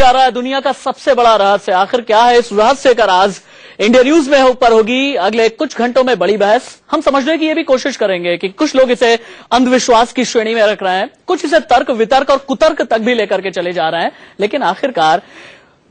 जा रहा है दुनिया का सबसे बड़ा रहस्य। आखिर क्या है इस रहस्य का राज? इंडिया न्यूज में ऊपर होगी अगले कुछ घंटों में बड़ी बहस। हम समझने की ये भी कोशिश करेंगे कि कुछ लोग इसे अंधविश्वास की श्रेणी में रख रहे हैं, कुछ इसे तर्क वितर्क और कुतर्क तक भी लेकर के चले जा रहे हैं। लेकिन आखिरकार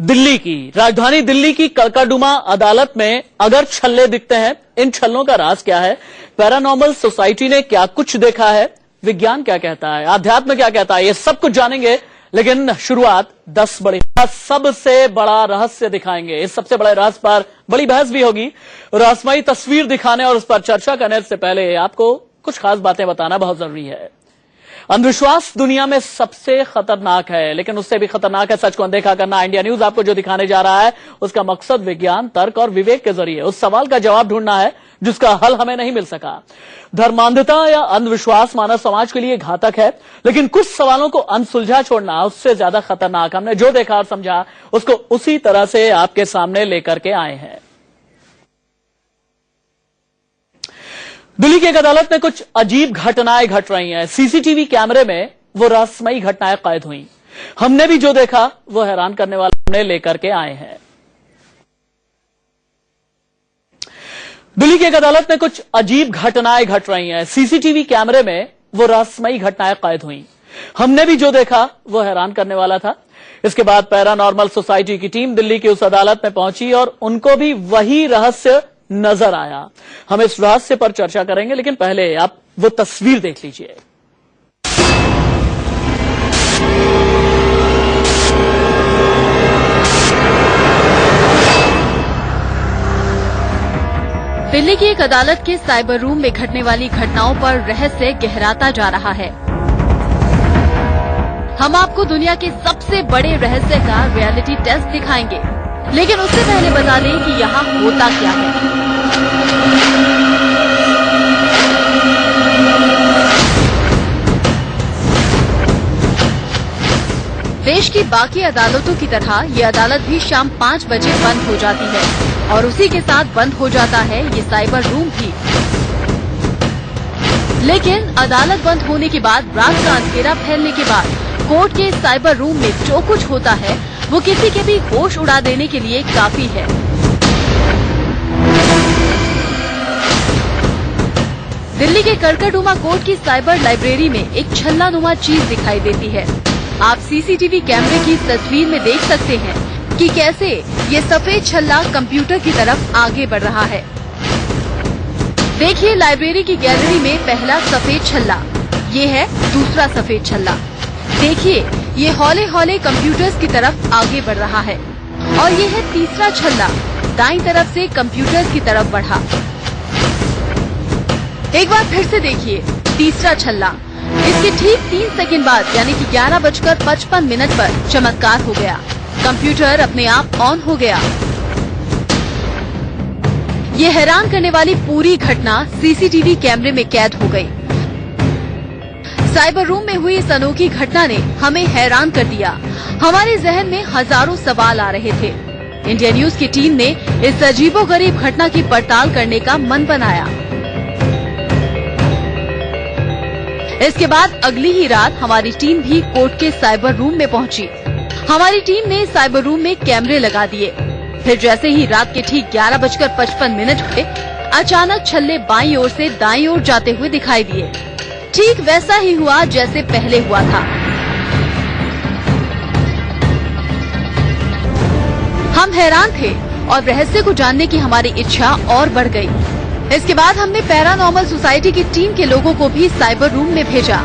दिल्ली की राजधानी दिल्ली की कड़कड़डुमा अदालत में अगर छल्ले दिखते हैं, इन छल्लों का राज क्या है? पैरानॉर्मल सोसाइटी ने क्या कुछ देखा है? विज्ञान क्या कहता है? अध्यात्म क्या कहता है? ये सब कुछ जानेंगे। लेकिन शुरुआत 10 बड़े सबसे बड़ा रहस्य दिखाएंगे। इस सबसे बड़े रहस्य पर बड़ी बहस भी होगी। रहस्यमयी तस्वीर दिखाने और उस पर चर्चा करने से पहले आपको कुछ खास बातें बताना बहुत जरूरी है। अंधविश्वास दुनिया में सबसे खतरनाक है, लेकिन उससे भी खतरनाक है सच को अनदेखा करना। इंडिया न्यूज आपको जो दिखाने जा रहा है उसका मकसद विज्ञान, तर्क और विवेक के जरिए उस सवाल का जवाब ढूंढना है जिसका हल हमें नहीं मिल सका। धर्मांधता या अंधविश्वास मानव समाज के लिए घातक है, लेकिन कुछ सवालों को अनसुलझा छोड़ना उससे ज्यादा खतरनाक। हमने जो देखा और समझा उसको उसी तरह से आपके सामने लेकर के आए हैं। दिल्ली की एक अदालत में कुछ अजीब घटनाएं घट रही हैं। सीसीटीवी कैमरे में वो रहस्यमयी घटनाएं कैद हुई। हमने भी जो देखा वो हैरान करने वाला हमने लेकर के आए हैं। दिल्ली की एक अदालत में कुछ अजीब घटनाएं घट रही हैं। सीसीटीवी कैमरे में वो रहस्यमयी घटनाएं कैद हुई। हमने भी जो देखा वो हैरान करने वाला था। इसके बाद पैरानॉर्मल सोसाइटी की टीम दिल्ली की उस अदालत में पहुंची और उनको भी वही रहस्य नजर आया। हम इस रहस्य पर चर्चा करेंगे, लेकिन पहले आप वो तस्वीर देख लीजिए। दिल्ली की एक अदालत के साइबर रूम में घटने वाली घटनाओं पर रहस्य गहराता जा रहा है। हम आपको दुनिया के सबसे बड़े रहस्य का रियलिटी टेस्ट दिखाएंगे, लेकिन उससे पहले बता दें कि यहाँ होता क्या है। देश की बाकी अदालतों की तरह ये अदालत भी शाम 5 बजे बंद हो जाती है और उसी के साथ बंद हो जाता है ये साइबर रूम भी। लेकिन अदालत बंद होने के बाद, रात का अंधेरा फैलने के बाद कोर्ट के साइबर रूम में जो कुछ होता है वो किसी के भी होश उड़ा देने के लिए काफी है। दिल्ली के कड़कड़डुमा कोर्ट की साइबर लाइब्रेरी में एक छल्लानुमा चीज दिखाई देती है। आप सीसीटीवी कैमरे की तस्वीर में देख सकते हैं कि कैसे ये सफेद छल्ला कंप्यूटर की तरफ आगे बढ़ रहा है। देखिए, लाइब्रेरी की गैलरी में पहला सफेद छल्ला, ये है दूसरा सफेद छल्ला। देखिए, ये हौले हौले कंप्यूटर्स की तरफ आगे बढ़ रहा है और ये है तीसरा छल्ला, दाईं तरफ से कंप्यूटर्स की तरफ बढ़ा। एक बार फिर से देखिए, तीसरा छल्ला। इसके ठीक 3 सेकंड बाद यानी कि 11:55 पर चमत्कार हो गया। कंप्यूटर अपने आप ऑन हो गया। ये हैरान करने वाली पूरी घटना सीसीटीवी कैमरे में कैद हो गई। साइबर रूम में हुई इस अनोखी घटना ने हमें हैरान कर दिया। हमारे जहन में हजारों सवाल आ रहे थे। इंडिया न्यूज की टीम ने इस अजीबोगरीब घटना की पड़ताल करने का मन बनाया। इसके बाद अगली ही रात हमारी टीम भी कोर्ट के साइबर रूम में पहुंची। हमारी टीम ने साइबर रूम में कैमरे लगा दिए। फिर जैसे ही रात के ठीक 11:55 हुए, अचानक छल्ले बाईं ओर से दाईं ओर जाते हुए दिखाई दिए। ठीक वैसा ही हुआ जैसे पहले हुआ था। हम हैरान थे और रहस्य को जानने की हमारी इच्छा और बढ़ गई। इसके बाद हमने पैरानॉर्मल सोसाइटी की टीम के लोगों को भी साइबर रूम में भेजा।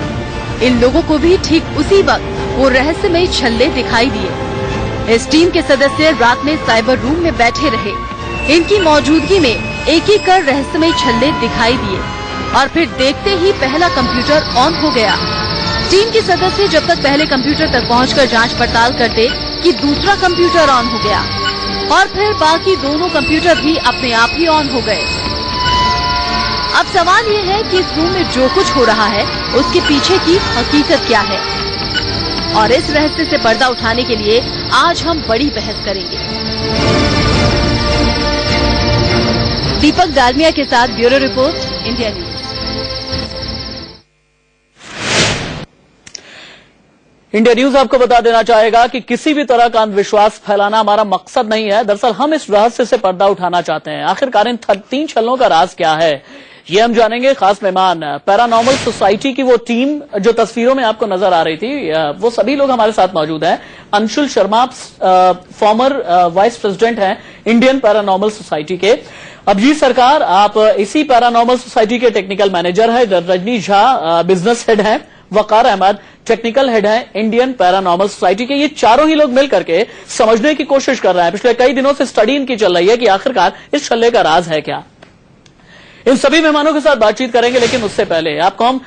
इन लोगों को भी ठीक उसी वक्त वो रहस्यमयी छल्ले दिखाई दिए। इस टीम के सदस्य रात में साइबर रूम में बैठे रहे। इनकी मौजूदगी में एक एक कर रहस्यमयी छल्ले दिखाई दिए और फिर देखते ही पहला कंप्यूटर ऑन हो गया। टीम के सदस्य जब तक पहले कंप्यूटर तक पहुंचकर जांच पड़ताल करते कि दूसरा कंप्यूटर ऑन हो गया और फिर बाकी दोनों कंप्यूटर भी अपने आप ही ऑन हो गए। अब सवाल ये है कि इस रूम में जो कुछ हो रहा है उसके पीछे की हकीकत क्या है, और इस रहस्य से पर्दा उठाने के लिए आज हम बड़ी बहस करेंगे। दीपक डालमिया के साथ bureau report, India news. India news आपको बता देना चाहेगा कि किसी भी तरह का अंधविश्वास फैलाना हमारा मकसद नहीं है। दरअसल हम इस रहस्य से पर्दा उठाना चाहते हैं। आखिरकार इन 3 छल्लों का राज क्या है, ये हम जानेंगे। खास मेहमान पैरानॉर्मल सोसाइटी की वो टीम जो तस्वीरों में आपको नजर आ रही थी, वो सभी लोग हमारे साथ मौजूद हैं। Anshul Sharma farmer vice president हैं इंडियन पैरानॉर्मल सोसाइटी के। अभिजीत सरकार, आप इसी पैरानॉर्मल सोसाइटी के टेक्निकल मैनेजर है। रजनी झा बिजनेस हेड हैं। वकार अहमद टेक्निकल हेड है इंडियन पैरानॉर्मल सोसाइटी के। ये चारों ही लोग मिलकर के समझने की कोशिश कर रहे हैं। पिछले कई दिनों से स्टडी इनकी चल रही है कि आखिरकार इस छल्ले का राज है क्या। इन सभी मेहमानों के साथ बातचीत करेंगे, लेकिन उससे पहले आपको हम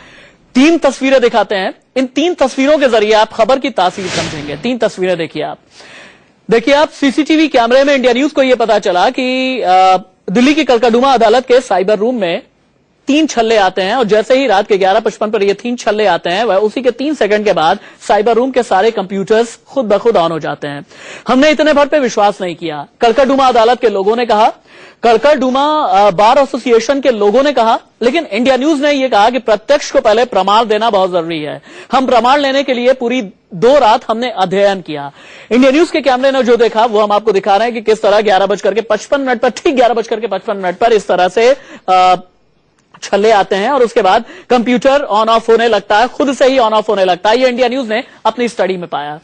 3 तस्वीरें दिखाते हैं। इन 3 तस्वीरों के जरिए आप खबर की तासीर समझेंगे। 3 तस्वीरें देखिए आप सीसीटीवी कैमरे में इंडिया न्यूज को यह पता चला कि दिल्ली की कलकदुमा अदालत के साइबर रूम में 3 छल्ले आते हैं और जैसे ही रात के 11:55 पर ये 3 छल्ले आते हैं, वह उसी के 3 सेकंड के बाद साइबर रूम के सारे कंप्यूटर्स खुद ब खुद ऑन हो जाते हैं। हमने इतने भर पे विश्वास नहीं किया। कलकदुमा अदालत के लोगों ने कहा, कलकदुमा बार एसोसिएशन के लोगों ने कहा, लेकिन इंडिया न्यूज ने यह कहा कि प्रत्यक्ष को पहले प्रमाण देना बहुत जरूरी है। हम प्रमाण लेने के लिए पूरी 2 रात हमने अध्ययन किया। इंडिया न्यूज के कैमरे ने जो देखा वो हम आपको दिखा रहे हैं कि किस तरह 11:55 पर, ठीक 11:55 पर इस तरह से छल्ले आते हैं और उसके बाद कंप्यूटर ऑन ऑफ होने लगता है, खुद से ही ऑन ऑफ होने लगता है। ये इंडिया न्यूज ने अपनी स्टडी में पाया।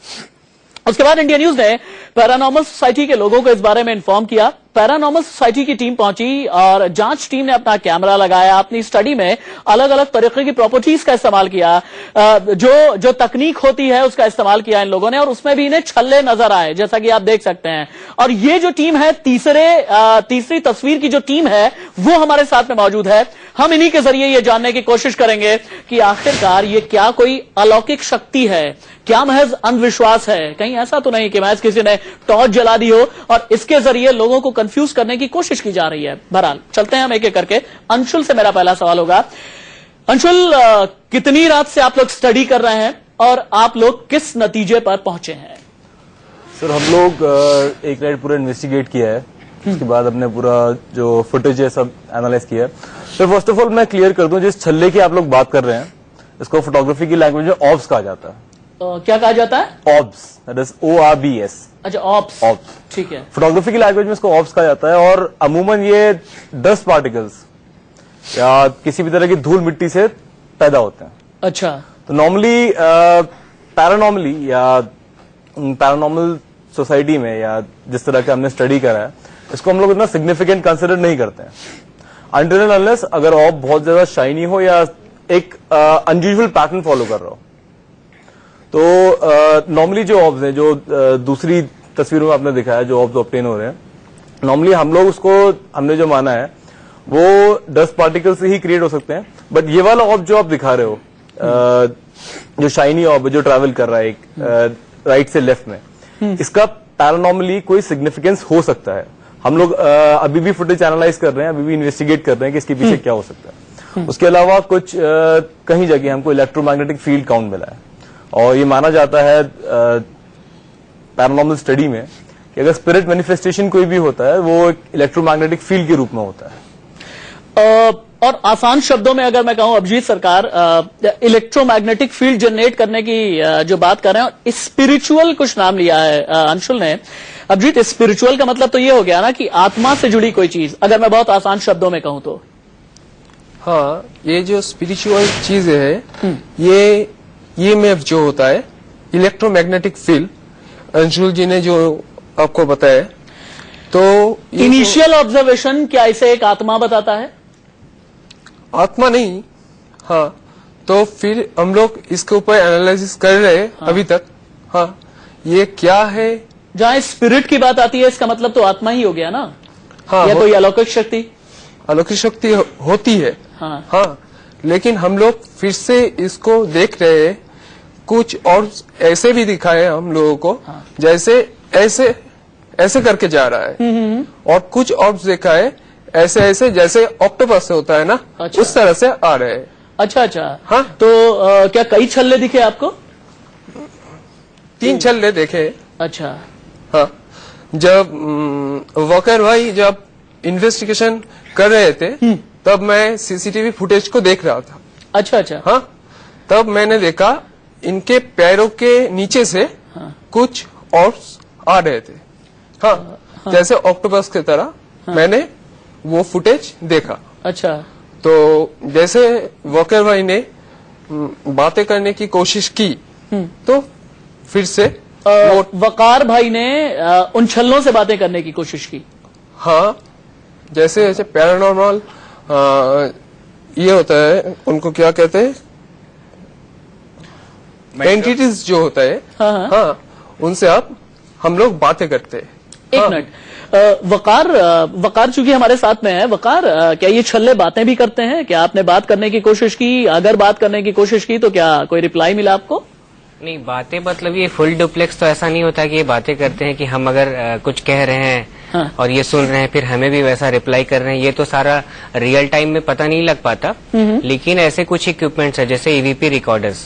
उसके बाद इंडिया न्यूज ने पैरानॉर्मल सोसाइटी के लोगों को इस बारे में इन्फॉर्म किया। पैरानॉर्मल सोसाइटी की टीम पहुंची और जांच टीम ने अपना कैमरा लगाया। अपनी स्टडी में अलग अलग तरीके की प्रॉपर्टीज का इस्तेमाल किया, जो तकनीक होती है उसका इस्तेमाल किया इन लोगों ने, और उसमें भी इन्हें छल्ले नजर आए, जैसा कि आप देख सकते हैं। और ये जो टीम है, तीसरी तस्वीर की जो टीम है वो हमारे साथ में मौजूद है। हम इन्हीं के जरिए ये जानने की कोशिश करेंगे कि आखिरकार ये क्या कोई अलौकिक शक्ति है, क्या महज अंधविश्वास है, कहीं ऐसा तो नहीं कि महज किसी ने टॉर्च जला दी हो और इसके जरिए लोगों को कंफ्यूज करने की कोशिश की जा रही है। बहरहाल चलते हैं हम एक एक करके। अंशुल से मेरा पहला सवाल होगा। अंशुल, कितनी रात से आप लोग स्टडी कर रहे हैं और आप लोग किस नतीजे पर पहुंचे हैं? सर, हम लोग एक नाइट पूरा इन्वेस्टिगेट किया है। उसके बाद हमने पूरा जो फुटेज है सब एनालाइज किया है। तो फर्स्ट ऑफ ऑल मैं क्लियर कर दूं, जिस छल्ले की आप लोग बात कर रहे हैं इसको फोटोग्राफी की लैंग्वेज में ऑब्स कहा जाता है। क्या कहा जाता है? Orbs, that is ORBS। अच्छा, ऑब्स। ऑब्स, ठीक है। फोटोग्राफी की लैंग्वेज में इसको ऑब्स कहा जाता है और अमूमन ये डस्ट पार्टिकल्स या किसी भी तरह की धूल मिट्टी से पैदा होते हैं। अच्छा। तो नॉर्मली पैरानॉर्मल सोसाइटी में या जिस तरह का हमने स्टडी करा है, इसको हम लोग इतना सिग्निफिकेंट कंसिडर नहीं करते हैं अनटिल एंड अनलेस अगर ऑब बहुत ज्यादा शाइनी हो या एक अनयूजुअल पैटर्न फॉलो कर रहा हो। तो नॉर्मली जो ऑब्स हैं, जो दूसरी तस्वीरों में आपने दिखाया जो ऑब्स ऑब्टेन हो रहे हैं, नॉर्मली हम लोग उसको हमने जो माना है वो डस्ट पार्टिकल से ही क्रिएट हो सकते हैं। बट ये वाला ऑब जो आप दिखा रहे हो, जो शाइनी ऑब जो ट्रैवल कर रहा है एक राइट से लेफ्ट में, इसका पैरानॉर्मली कोई सिग्निफिकेंस हो सकता है। हम लोग अभी भी फुटेज एनालाइज कर रहे हैं, अभी भी इन्वेस्टिगेट कर रहे हैं कि इसके पीछे क्या हो सकता है। उसके अलावा कुछ कहीं जगह हमको इलेक्ट्रोमैग्नेटिक फील्ड काउंट मिला है और ये माना जाता है पैरानॉर्मल स्टडी में कि अगर स्पिरिट मैनिफेस्टेशन कोई भी होता है वो एक इलेक्ट्रोमैग्नेटिक फील्ड के रूप में होता है। और आसान शब्दों में अगर मैं कहूं अभिजीत सरकार, इलेक्ट्रोमैग्नेटिक फील्ड जनरेट करने की जो बात कर रहे हैं, स्पिरिचुअल कुछ नाम लिया है अंशुल ने। अभिजीत, स्पिरिचुअल का मतलब तो ये हो गया ना कि आत्मा से जुड़ी कोई चीज, अगर मैं बहुत आसान शब्दों में कहूं तो। हाँ, ये जो स्पिरिचुअल चीज है ये EMF जो होता है, इलेक्ट्रोमैग्नेटिक फील्ड, अंशुल जी ने जो आपको बताया, तो इनिशियल ऑब्जर्वेशन क्या इसे एक आत्मा बताता है? आत्मा नहीं। हाँ, तो फिर हम लोग इसके ऊपर एनालिसिस कर रहे हैं अभी तक। हाँ, ये क्या है? जहां स्पिरिट की बात आती है इसका मतलब तो आत्मा ही हो गया ना। हाँ, या कोई अलौकिक शक्ति? अलौकिक शक्ति होती है। हाँ, हाँ, लेकिन हम लोग फिर से इसको देख रहे हैं। कुछ और ऐसे भी दिखाए हम लोगों को, हाँ, जैसे ऐसे करके जा रहा है, और कुछ और देखा है ऐसे जैसे ऑक्टोपस से होता है ना। अच्छा। उस तरह से आ रहे हैं। अच्छा। हाँ, तो क्या कई छल्ले दिखे आपको? 3 छल्ले देखे। अच्छा। हाँ, जब वॉकर भाई जब इन्वेस्टिगेशन कर रहे थे तब मैं CCTV फुटेज को देख रहा था। अच्छा। हाँ, तब मैंने देखा इनके पैरों के नीचे से कुछ ऑर्ब्स आ रहे थे। हाँ, जैसे ऑक्टोपस की तरह मैंने वो फुटेज देखा। अच्छा, तो जैसे वॉकर भाई ने बातें करने की कोशिश की तो फिर से वकार भाई ने उन छल्लों से बातें करने की कोशिश की। हाँ, जैसे जैसे पैरानॉर्मल ये होता है, उनको क्या कहते हैं, एंटिटीज जो होता है। हाँ, उनसे हम लोग बातें करते हैं। एक मिनट, वकार चूंकि हमारे साथ में है, वकार क्या ये छल्ले बातें भी करते हैं? क्या आपने बात करने की कोशिश की? अगर बात करने की कोशिश की तो क्या कोई रिप्लाई मिला आपको? नहीं, बातें मतलब ये फुल डुप्लेक्स तो ऐसा नहीं होता कि ये बातें करते हैं कि हम अगर कुछ कह रहे हैं और ये सुन रहे हैं फिर हमें भी वैसा रिप्लाई कर रहे हैं, ये तो सारा रियल टाइम में पता नहीं लग पाता। लेकिन ऐसे कुछ इक्विपमेंट्स है जैसे ईवीपी रिकॉर्डर्स।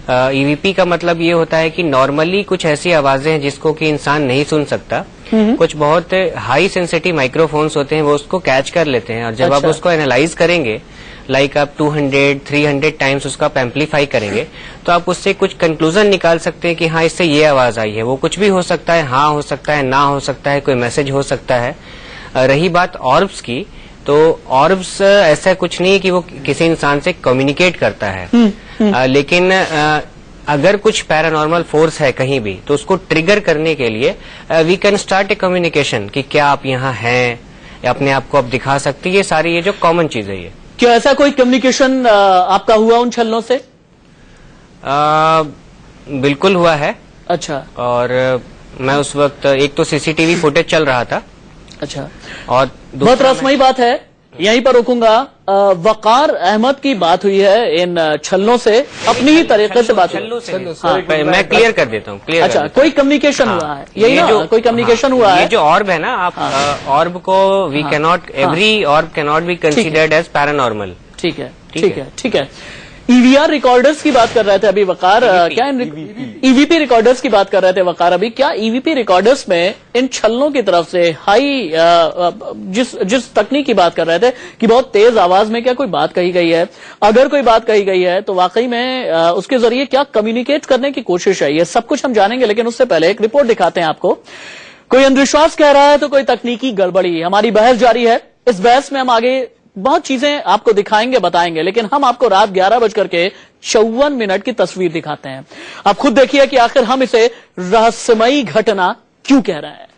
ईवीपी का मतलब ये होता है कि नॉर्मली कुछ ऐसी आवाजें हैं जिसको कि इंसान नहीं सुन सकता, कुछ बहुत हाई सेंसिटिव माइक्रोफोन्स होते हैं, वो उसको कैच कर लेते हैं और जब आप उसको एनालाइज करेंगे, लाइक आप 200-300 टाइम्स उसका आप एम्पलीफाई करेंगे तो आप उससे कुछ कंक्लूजन निकाल सकते हैं कि हाँ इससे ये आवाज आई है। वो कुछ भी हो सकता है, हाँ हो सकता है, ना हो सकता है, कोई मैसेज हो सकता है। रही बात ऑर्ब्स की, तो ऑर्ब्स ऐसा कुछ नहीं है कि वो किसी इंसान से कम्युनिकेट करता है। लेकिन अगर कुछ पैरानॉर्मल फोर्स है कहीं भी तो उसको ट्रिगर करने के लिए we can start a communication कि क्या आप यहाँ हैं, अपने आप को आप दिखा सकते हैं। ये सारी ये जो कॉमन चीज है ये। क्या ऐसा कोई कम्युनिकेशन आपका हुआ उन छल्लों से? बिल्कुल हुआ है। अच्छा। और मैं उस वक्त एक तो सीसीटीवी फुटेज चल रहा था। अच्छा। और बहुत रसमई बात है, यहीं पर रुकूंगा। वकार अहमद की बात हुई है इन छल्लों से, अपनी ही तरीके से बात हुई। मैं क्लियर कर देता हूँ। अच्छा, कोई कम्युनिकेशन हुआ है, यही ना? कोई कम्युनिकेशन हुआ है। ये जो ऑर्ब है ना, आप ऑर्ब को we cannot, every orb cannot be considered as paranormal. ठीक है, ठीक है, ठीक है। ईवीआर रिकॉर्डर्स की बात कर रहे थे अभी वकार, क्या ईवीपी रिकॉर्डर्स की बात कर रहे थे वकार अभी, क्या ईवीपी रिकॉर्डर्स में इन छल्लों की तरफ से हाई जिस तकनीक की बात कर रहे थे कि बहुत तेज आवाज में क्या कोई बात कही गई है? अगर कोई बात कही गई है तो वाकई में उसके जरिए क्या कम्युनिकेट करने की कोशिश है? ये सब कुछ हम जानेंगे, लेकिन उससे पहले एक रिपोर्ट दिखाते हैं आपको। कोई अंधविश्वास कह रहा है तो कोई तकनीकी गड़बड़ी। हमारी बहस जारी है। इस बहस में हम आगे बहुत चीजें आपको दिखाएंगे, बताएंगे, लेकिन हम आपको रात 11:54 की तस्वीर दिखाते हैं। आप खुद देखिए कि आखिर हम इसे रहस्यमयी घटना क्यों कह रहे हैं।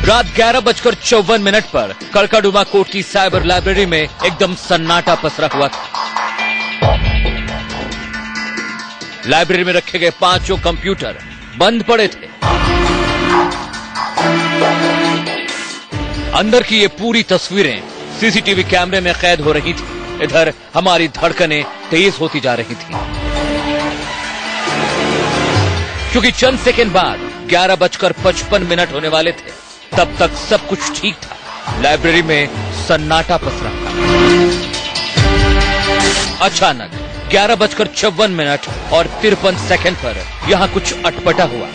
रात 11:54 पर कड़काडुमा कोर्ट की साइबर लाइब्रेरी में एकदम सन्नाटा पसरा हुआ था। लाइब्रेरी में रखे गए 5 कंप्यूटर बंद पड़े थे। अंदर की ये पूरी तस्वीरें सीसीटीवी कैमरे में कैद हो रही थी। इधर हमारी धड़कनें तेज होती जा रही थी, क्योंकि चंद सेकंड बाद 11:55 होने वाले थे। तब तक सब कुछ ठीक था। लाइब्रेरी में सन्नाटा पसरा था। अचानक 11:54 और 53 पर यहां कुछ अटपटा हुआ।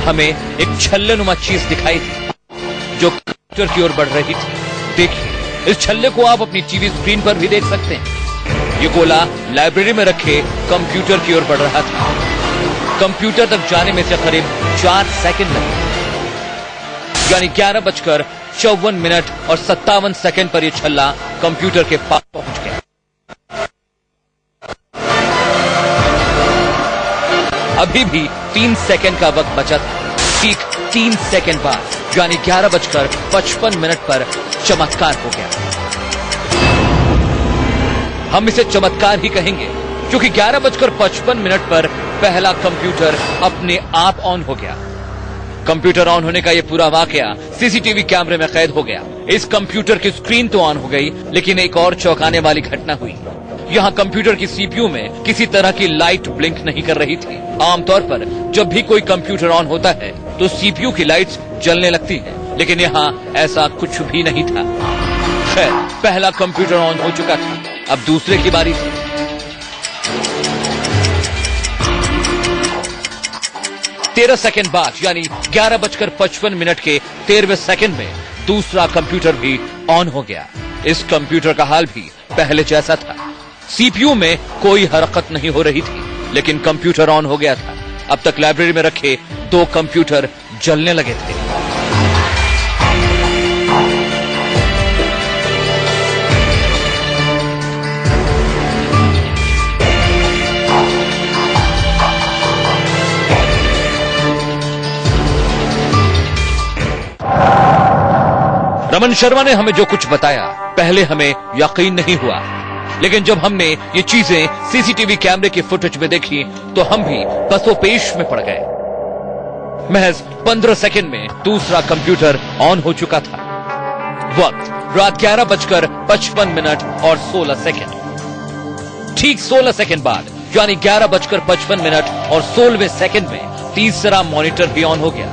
हमें एक छल्लेनुमा चीज दिखाई दी जो कंप्यूटर की ओर बढ़ रही थी। देखिए, इस छल्ले को आप अपनी टीवी स्क्रीन पर भी देख सकते हैं। ये गोला लाइब्रेरी में रखे कंप्यूटर की ओर बढ़ रहा था। कंप्यूटर तक जाने में से करीब 4 सेकंड लगे, यानी 11:54 और 57 पर यह छल्ला कंप्यूटर के पास पहुंच गया। अभी भी 3 सेकंड का वक्त बचा था। ठीक 3 सेकंड बाद, यानी 11:55 पर चमत्कार हो गया। हम इसे चमत्कार ही कहेंगे, क्योंकि 11:55 पर पहला कंप्यूटर अपने आप ऑन हो गया। कंप्यूटर ऑन होने का यह पूरा वाकया सीसीटीवी कैमरे में कैद हो गया। इस कंप्यूटर की स्क्रीन तो ऑन हो गई, लेकिन एक और चौंकाने वाली घटना हुई। यहाँ कंप्यूटर की सीपीयू में किसी तरह की लाइट ब्लिंक नहीं कर रही थी। आमतौर पर जब भी कोई कंप्यूटर ऑन होता है तो सीपीयू की लाइट्स जलने लगती है लेकिन यहाँ ऐसा कुछ भी नहीं था। खैर, पहला कंप्यूटर ऑन हो चुका था, अब दूसरे की बारी थी। तेरह सेकंड बाद यानी 11:55 के 13वें सेकंड में दूसरा कंप्यूटर भी ऑन हो गया। इस कंप्यूटर का हाल भी पहले जैसा था। सीपीयू में कोई हरकत नहीं हो रही थी, लेकिन कंप्यूटर ऑन हो गया था। अब तक लाइब्रेरी में रखे 2 कंप्यूटर जलने लगे थे। रमन शर्मा ने हमें जो कुछ बताया, पहले हमें यकीन नहीं हुआ, लेकिन जब हमने ये चीजें सीसीटीवी कैमरे की फुटेज में देखी तो हम भी बसोपेश में पड़ गए। महज 15 सेकंड में दूसरा कंप्यूटर ऑन हो चुका था। वक्त रात 11:55 और 16 सेकंड। ठीक 16 सेकंड बाद यानी 11:55 और 16वें सेकंड में तीसरा मॉनिटर भी ऑन हो गया।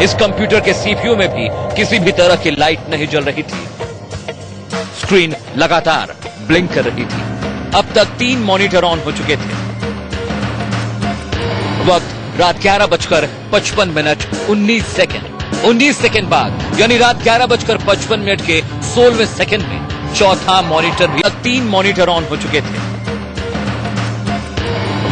इस कंप्यूटर के सीपीयू में भी किसी भी तरह की लाइट नहीं जल रही थी। स्क्रीन लगातार ब्लिंक कर रही थी। अब तक 3 मॉनिटर ऑन हो चुके थे। वक्त रात 11:55 19 सेकंड। 19 सेकंड बाद यानी रात 11:55 के 16वें सेकंड में चौथा मॉनिटर भी 3 मॉनिटर ऑन हो चुके थे।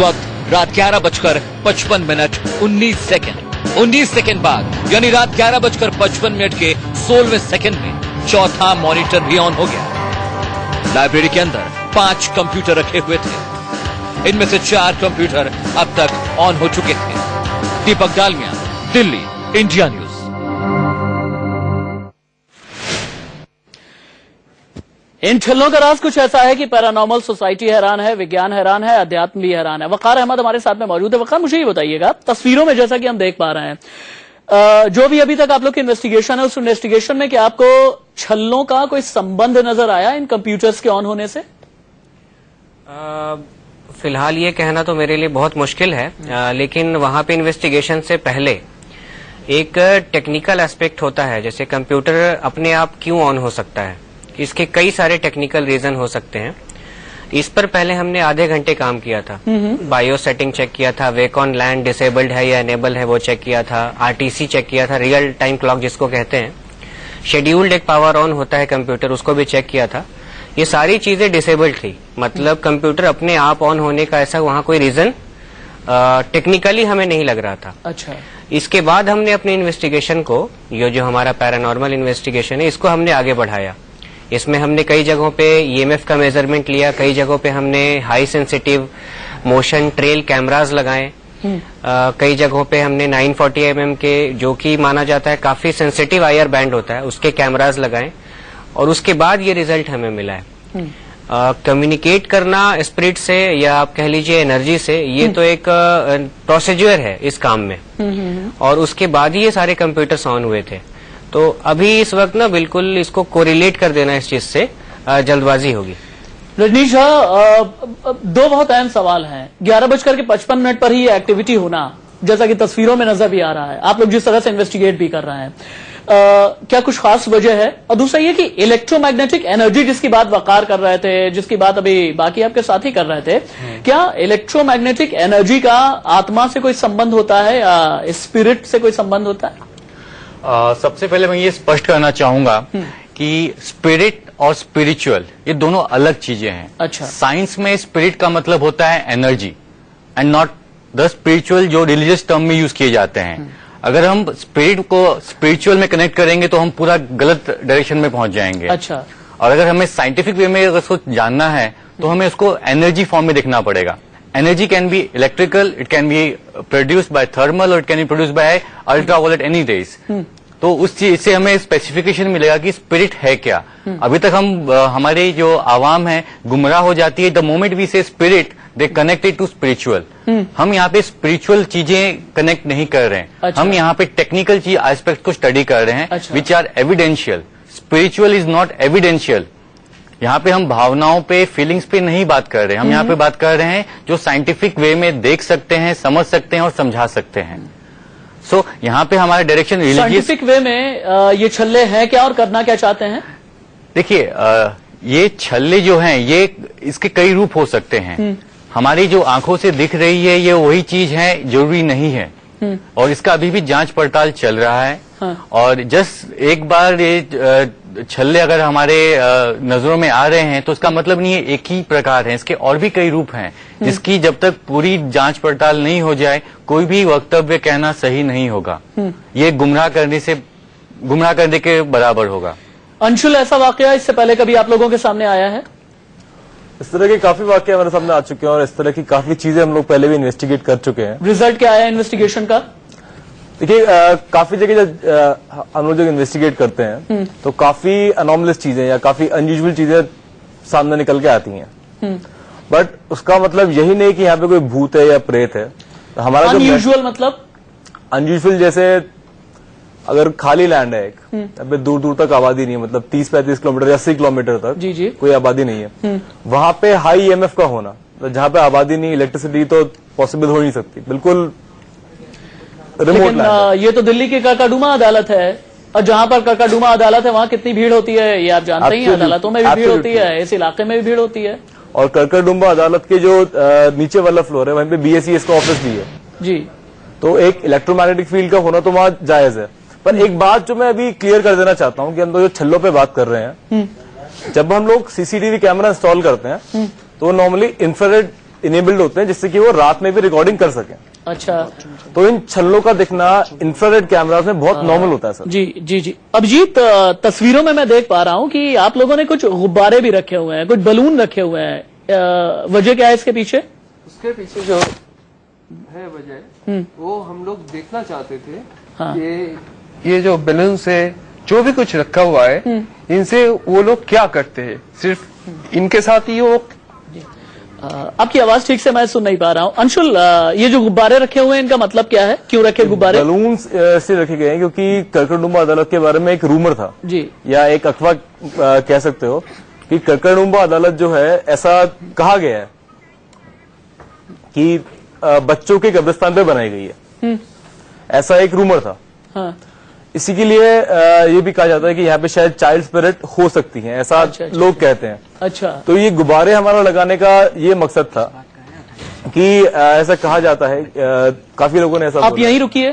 वक्त रात 11:55 19 सेकंड। 19 सेकंड बाद यानी रात 11:55 के 16वें सेकंड में चौथा मॉनिटर भी ऑन हो गया। लाइब्रेरी के अंदर 5 कंप्यूटर रखे हुए थे। इनमें से 4 कंप्यूटर अब तक ऑन हो चुके थे। दीपक डालमिया, दिल्ली, इंडिया न्यूज। इन छल्लों का राज कुछ ऐसा है कि पैरानॉर्मल सोसाइटी हैरान है, विज्ञान हैरान है, अध्यात्म भी हैरान है। वकार अहमद हमारे साथ में मौजूद है। वकार, मुझे ये बताइएगा, तस्वीरों में जैसा कि हम देख पा रहे हैं, जो भी अभी तक आप लोग की इन्वेस्टिगेशन है, उस इन्वेस्टिगेशन में क्या आपको छल्लों का कोई संबंध नजर आया इन कंप्यूटर्स के ऑन होने से? फिलहाल ये कहना तो मेरे लिए बहुत मुश्किल है, लेकिन वहां पे इन्वेस्टिगेशन से पहले एक टेक्निकल एस्पेक्ट होता है। जैसे कंप्यूटर अपने आप क्यों ऑन हो सकता है, इसके कई सारे टेक्निकल रीजन हो सकते हैं। इस पर पहले हमने आधे घंटे काम किया था। बायो सेटिंग चेक किया था, वेक ऑन लैंड डिसेबल्ड है या एनेबल है वो चेक किया था, आरटीसी चेक किया था, रियल टाइम क्लॉक जिसको कहते हैं, शेड्यूल्ड एक पावर ऑन होता है कंप्यूटर, उसको भी चेक किया था। ये सारी चीजें डिसेबल्ड थी, मतलब कंप्यूटर अपने आप ऑन होने का ऐसा वहां कोई रीजन टेक्निकली हमें नहीं लग रहा था। अच्छा। इसके बाद हमने अपनी इन्वेस्टिगेशन को, ये जो हमारा पैरानॉर्मल इन्वेस्टिगेशन है, इसको हमने आगे बढ़ाया। इसमें हमने कई जगहों पे ईएमएफ का मेजरमेंट लिया, कई जगहों पे हमने high sensitive motion trail cameras लगाए, कई जगहों पे हमने 940 mm के, जो कि माना जाता है काफी सेंसिटिव आईआर बैंड होता है, उसके कैमरास लगाए और उसके बाद ये रिजल्ट हमें मिला है। कम्युनिकेट करना स्पिरिट से या आप कह लीजिए एनर्जी से, ये तो एक प्रोसीजर है इस काम में, और उसके बाद ही ये सारे कंप्यूटर्स ऑन हुए थे। तो अभी इस वक्त ना बिल्कुल इसको कोरिलेट कर देना इस चीज से जल्दबाजी होगी। रजनीश, 2 बहुत अहम सवाल हैं। 11:55 पर ही ये एक्टिविटी होना, जैसा कि तस्वीरों में नजर भी आ रहा है, आप लोग जिस तरह से इन्वेस्टिगेट भी कर रहे हैं, क्या कुछ खास वजह है? और दूसरा ये कि इलेक्ट्रोमैग्नेटिक एनर्जी जिसकी बात वकार कर रहे थे, जिसकी बात अभी बाकी आपके साथी कर रहे थे, क्या इलेक्ट्रोमैग्नेटिक एनर्जी का आत्मा से कोई संबंध होता है या स्पिरिट से कोई संबंध होता है? सबसे पहले मैं ये स्पष्ट करना चाहूंगा कि स्पिरिट और स्पिरिचुअल ये दोनों अलग चीजें हैं। अच्छा। साइंस में स्पिरिट का मतलब होता है energy and not the spiritual जो रिलीजियस टर्म में यूज किए जाते हैं। अगर हम स्पिरिट को स्पिरिचुअल में कनेक्ट करेंगे तो हम पूरा गलत डायरेक्शन में पहुंच जाएंगे। अच्छा। और अगर हमें साइंटिफिक वे में अगर उसको जानना है तो हमें उसको एनर्जी फॉर्म में देखना पड़ेगा। Energy can be electrical, it can be produced by thermal और it can be produced by ultraviolet any rays. तो उस चीज से हमें स्पेसिफिकेशन मिलेगा कि स्पिरिट है क्या। अभी तक हम हमारी जो आवाम है गुमराह हो जाती है। The moment we say spirit they connected to spiritual. हम यहाँ पे स्पिरिचुअल चीजें कनेक्ट नहीं कर रहे हैं। अच्छा। हम यहाँ पे टेक्निकल चीज एस्पेक्ट को स्टडी कर रहे हैं। अच्छा। Which are evidential. Spiritual is not evidential. यहाँ पे हम भावनाओं पे, फीलिंग्स पे नहीं बात कर रहे हैं। हम यहाँ पे बात कर रहे हैं जो साइंटिफिक वे में देख सकते हैं, समझ सकते हैं और समझा सकते हैं। सो यहाँ पे हमारा डायरेक्शन रिलीजियस साइंटिफिक वे में ये छल्ले हैं क्या और करना क्या चाहते हैं? देखिए, ये छल्ले जो हैं ये इसके कई रूप हो सकते हैं। हमारी जो आंखों से दिख रही है ये वही चीज है, जरूरी नहीं है। और इसका अभी भी जांच पड़ताल चल रहा है। हाँ। और जस्ट एक बार ये छल्ले अगर हमारे नजरों में आ रहे हैं तो इसका मतलब नहीं है एक ही प्रकार है, इसके और भी कई रूप हैं जिसकी जब तक पूरी जांच पड़ताल नहीं हो जाए कोई भी वक्तव्य कहना सही नहीं होगा। ये गुमराह करने के बराबर होगा। अंशुल, ऐसा वाकया इससे पहले कभी आप लोगों के सामने आया है? इस तरह के काफी वाकये हमारे सामने आ चुके हैं और इस तरह की काफी चीजें हम लोग पहले भी इन्वेस्टिगेट कर चुके हैं। रिजल्ट क्या आया इन्वेस्टिगेशन का? देखिए, काफी जगह जब हम लोग जब इन्वेस्टिगेट करते हैं तो काफी अनॉमलस चीजें या काफी अनयूजुअल चीजें सामने निकल के आती हैं। बट उसका मतलब यही नहीं कि यहाँ पे कोई भूत है या प्रेत है। हमारा अनयूजुअल मतलब अनयूजुअल जैसे अगर खाली लैंड है एक, यहाँ पे दूर दूर तक आबादी नहीं है, मतलब 30-35 किलोमीटर या 80 किलोमीटर तक जी। कोई कोई आबादी नहीं है, वहां पे हाई EMF का होना, तो जहाँ पे आबादी नहीं, इलेक्ट्रिसिटी तो पॉसिबल हो नहीं सकती, बिल्कुल रिमोट लेकिन लैंड है। ये तो दिल्ली की कड़कड़डूमा अदालत है और जहां पर कड़कड़डूमा अदालत है वहां कितनी भीड़ होती है ये आप जानते ही हैं। अदालतों में भी भीड़ होती है, इस इलाके में भी भीड़ होती है। और कड़कड़डूमा अदालत के जो नीचे वाला फ्लोर है वहीं पे BSES का ऑफिस भी है जी। तो एक इलेक्ट्रोमैग्नेटिक फील्ड का होना तो वहां जायज है। पर एक बात जो मैं अभी क्लियर कर देना चाहता हूं कि हम लोग जो छल्लों पे बात कर रहे हैं, जब हम लोग CCTV कैमरा इंस्टॉल करते हैं तो वो नॉर्मली इंफ्रारेड इनेबल्ड होते हैं जिससे कि वो रात में भी रिकॉर्डिंग कर सकें। अच्छा, तो इन छल्लों का दिखना इंफ्रारेड कैमरास में बहुत नॉर्मल होता है सर। जी। अभिजीत, तस्वीरों में मैं देख पा रहा हूं कि आप लोगों ने कुछ गुब्बारे भी रखे हुए हैं, कुछ बलून रखे हुए हैं। वजह क्या है इसके पीछे? उसके पीछे जो है वजह वो हम लोग देखना चाहते थे। हाँ। ये जो बैलून से जो भी कुछ रखा हुआ है इनसे वो लोग क्या करते हैं, सिर्फ इनके साथ ही वो। आपकी आवाज ठीक से मैं सुन नहीं पा रहा हूं। अंशुल, ये जो गुब्बारे रखे हुए हैं इनका मतलब क्या है, क्यों रखे गुब्बारे? बलून से रखे गए हैं क्योंकि कड़कड़डूमा अदालत के बारे में एक रूमर था जी, या एक अफवाह कह सकते हो कि कड़कड़डूमा अदालत जो है ऐसा कहा गया है कि बच्चों के कब्रिस्तान पे बनाई गई है, ऐसा एक रूमर था। हाँ। इसी के लिए ये भी कहा जाता है कि यहाँ पे शायद चाइल्ड स्पिरिट हो सकती हैं, ऐसा अच्छा, लोग कहते हैं। अच्छा, तो ये गुब्बारे हमारा लगाने का ये मकसद था कि ऐसा कहा जाता है, काफी लोगों ने ऐसा आप बोला। यहीं रुकिए,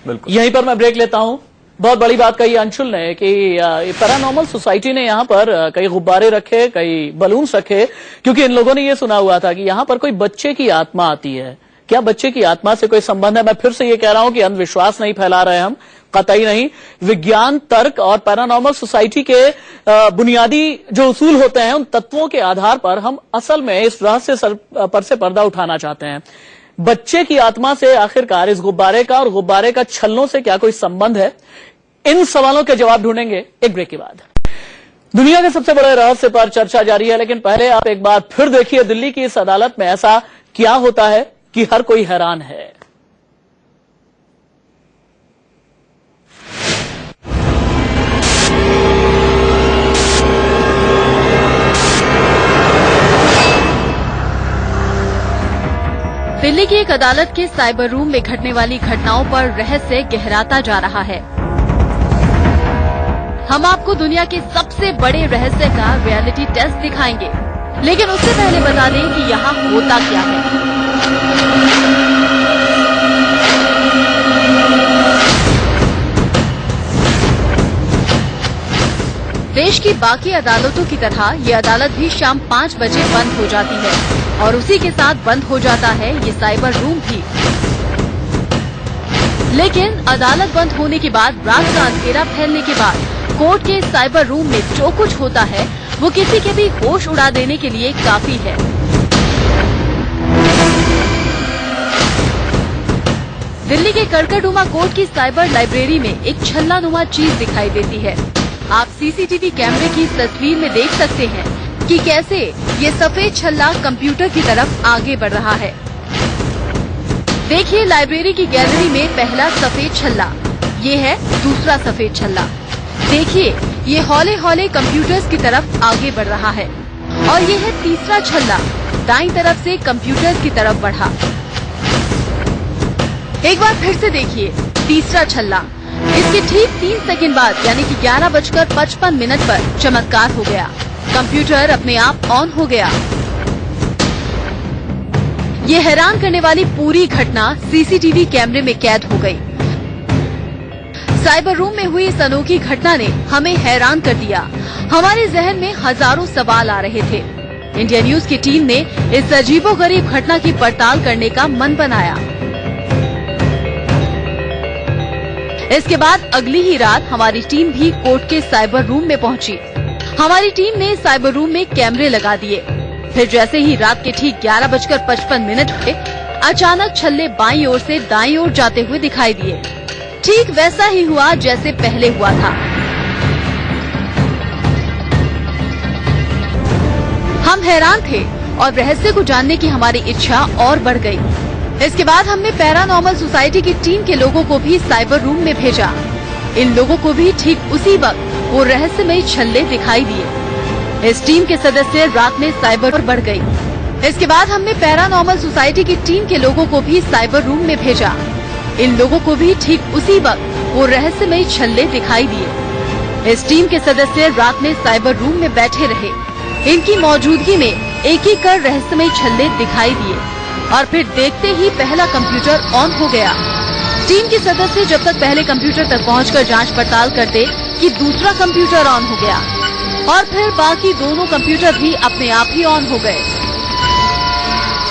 बिल्कुल यहीं पर मैं ब्रेक लेता हूं। बहुत बड़ी बात कही अंशुल ने कि पैरानॉर्मल सोसाइटी ने यहाँ पर कई गुब्बारे रखे, कई बलून्स रखे, क्योंकि इन लोगों ने ये सुना हुआ था कि यहाँ पर कोई बच्चे की आत्मा आती है। क्या बच्चे की आत्मा से कोई संबंध है? मैं फिर से ये कह रहा हूं कि अंधविश्वास नहीं फैला रहे हम, कतई नहीं। विज्ञान, तर्क और पैरानॉर्मल सोसाइटी के बुनियादी जो उसूल होते हैं उन तत्वों के आधार पर हम असल में इस रहस्य पर से पर्दा उठाना चाहते हैं। बच्चे की आत्मा से आखिरकार इस गुब्बारे का और गुब्बारे का छल्लों से क्या कोई संबंध है? इन सवालों के जवाब ढूंढेंगे एक ब्रेक के बाद। दुनिया के सबसे बड़े रहस्य पर चर्चा जारी है, लेकिन पहले आप एक बार फिर देखिए दिल्ली की इस अदालत में ऐसा क्या होता है कि हर कोई हैरान है। दिल्ली की एक अदालत के साइबर रूम में घटने वाली घटनाओं पर रहस्य गहराता जा रहा है। हम आपको दुनिया के सबसे बड़े रहस्य का रियलिटी टेस्ट दिखाएंगे, लेकिन उससे पहले बता दें कि यहाँ होता क्या है। देश की बाकी अदालतों की तरह ये अदालत भी शाम 5 बजे बंद हो जाती है और उसी के साथ बंद हो जाता है ये साइबर रूम भी। लेकिन अदालत बंद होने के बाद, रात का अंधेरा फैलने के बाद कोर्ट के साइबर रूम में जो कुछ होता है वो किसी के भी होश उड़ा देने के लिए काफी है। दिल्ली के कड़कड़डूमा कोर्ट की साइबर लाइब्रेरी में एक छल्लानुमा चीज दिखाई देती है। आप CCTV कैमरे की इस तस्वीर में देख सकते हैं कि कैसे ये सफेद छल्ला कंप्यूटर की तरफ आगे बढ़ रहा है। देखिए लाइब्रेरी की गैलरी में पहला सफेद छल्ला, ये है दूसरा सफेद छल्ला। देखिए ये हौले हौले कंप्यूटर्स की तरफ आगे बढ़ रहा है और ये है तीसरा छल्ला, दाईं तरफ से कंप्यूटर्स की तरफ बढ़ा। एक बार फिर से देखिए, तीसरा छल्ला। इसके ठीक 3 सेकंड बाद यानी कि 11:55 पर चमत्कार हो गया। कंप्यूटर अपने आप ऑन हो गया। ये हैरान करने वाली पूरी घटना सीसीटीवी कैमरे में कैद हो गई। साइबर रूम में हुई इस अनोखी घटना ने हमें हैरान कर दिया। हमारे जहन में हजारों सवाल आ रहे थे। इंडिया न्यूज की टीम ने इस अजीबोगरीब घटना की पड़ताल करने का मन बनाया। इसके बाद अगली ही रात हमारी टीम भी कोर्ट के साइबर रूम में पहुंची। हमारी टीम ने साइबर रूम में कैमरे लगा दिए। फिर जैसे ही रात के ठीक 11:55 हुए, अचानक छल्ले बाईं ओर से दाईं ओर जाते हुए दिखाई दिए। ठीक वैसा ही हुआ जैसे पहले हुआ था। हम हैरान थे और रहस्य को जानने की हमारी इच्छा और बढ़ गई। इसके बाद हमने पैरानॉर्मल सोसाइटी की टीम के लोगों को भी साइबर रूम में भेजा। इन लोगों को भी ठीक उसी वक्त वो रहस्यमयी छल्ले दिखाई दिए। इस टीम के सदस्य रात में साइबर पर बढ़ गई। इसके बाद हमने पैरानॉर्मल सोसाइटी की टीम के लोगों को भी साइबर रूम में भेजा। इन लोगों को भी ठीक उसी वक्त वो रहस्यमयी छल्ले दिखाई दिए। इस टीम के सदस्य रात में साइबर रूम में बैठे रहे। इनकी मौजूदगी में एक एक कर रहस्यमयी छल्ले दिखाई दिए और फिर देखते ही पहला कंप्यूटर ऑन हो गया। टीम के सदस्य जब तक पहले कंप्यूटर तक पहुंचकर जांच पड़ताल करते कि दूसरा कंप्यूटर ऑन हो गया और फिर बाकी दोनों कंप्यूटर भी अपने आप ही ऑन हो गए।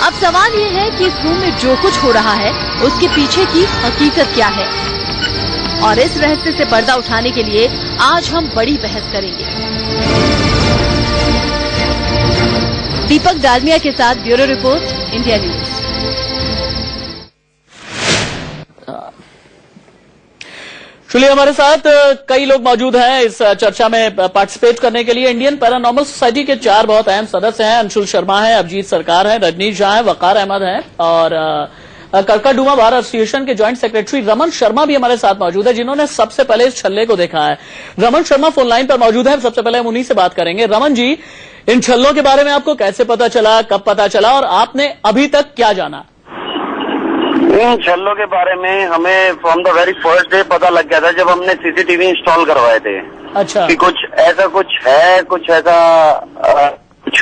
अब सवाल ये है कि इस रूम में जो कुछ हो रहा है उसके पीछे की हकीकत क्या है, और इस रहस्य से पर्दा उठाने के लिए आज हम बड़ी बहस करेंगे। दीपक डालमिया के साथ ब्यूरो रिपोर्ट, इंडिया न्यूज। चलिए, हमारे साथ कई लोग मौजूद हैं इस चर्चा में पार्टिसिपेट करने के लिए। इंडियन पैरानॉर्मल सोसाइटी के 4 बहुत अहम सदस्य हैं। अंशुल शर्मा हैं, अभिजीत सरकार हैं, रजनीश झा हैं, वकार अहमद हैं और करकाडूमा बार एसोसिएशन के ज्वाइंट सेक्रेटरी रमन शर्मा भी हमारे साथ मौजूद है, जिन्होंने सबसे पहले इस छल्ले को देखा है। रमन शर्मा फोन लाइन पर मौजूद है। सबसे पहले हम उन्हीं से बात करेंगे। रमन जी, इन छल्लों के बारे में आपको कैसे पता चला, कब पता चला और आपने अभी तक क्या जाना? इन छल्लों के बारे में हमें from the very first day पता लग गया था जब हमने सीसीटीवी इंस्टॉल करवाए थे। अच्छा। कि कुछ ऐसा कुछ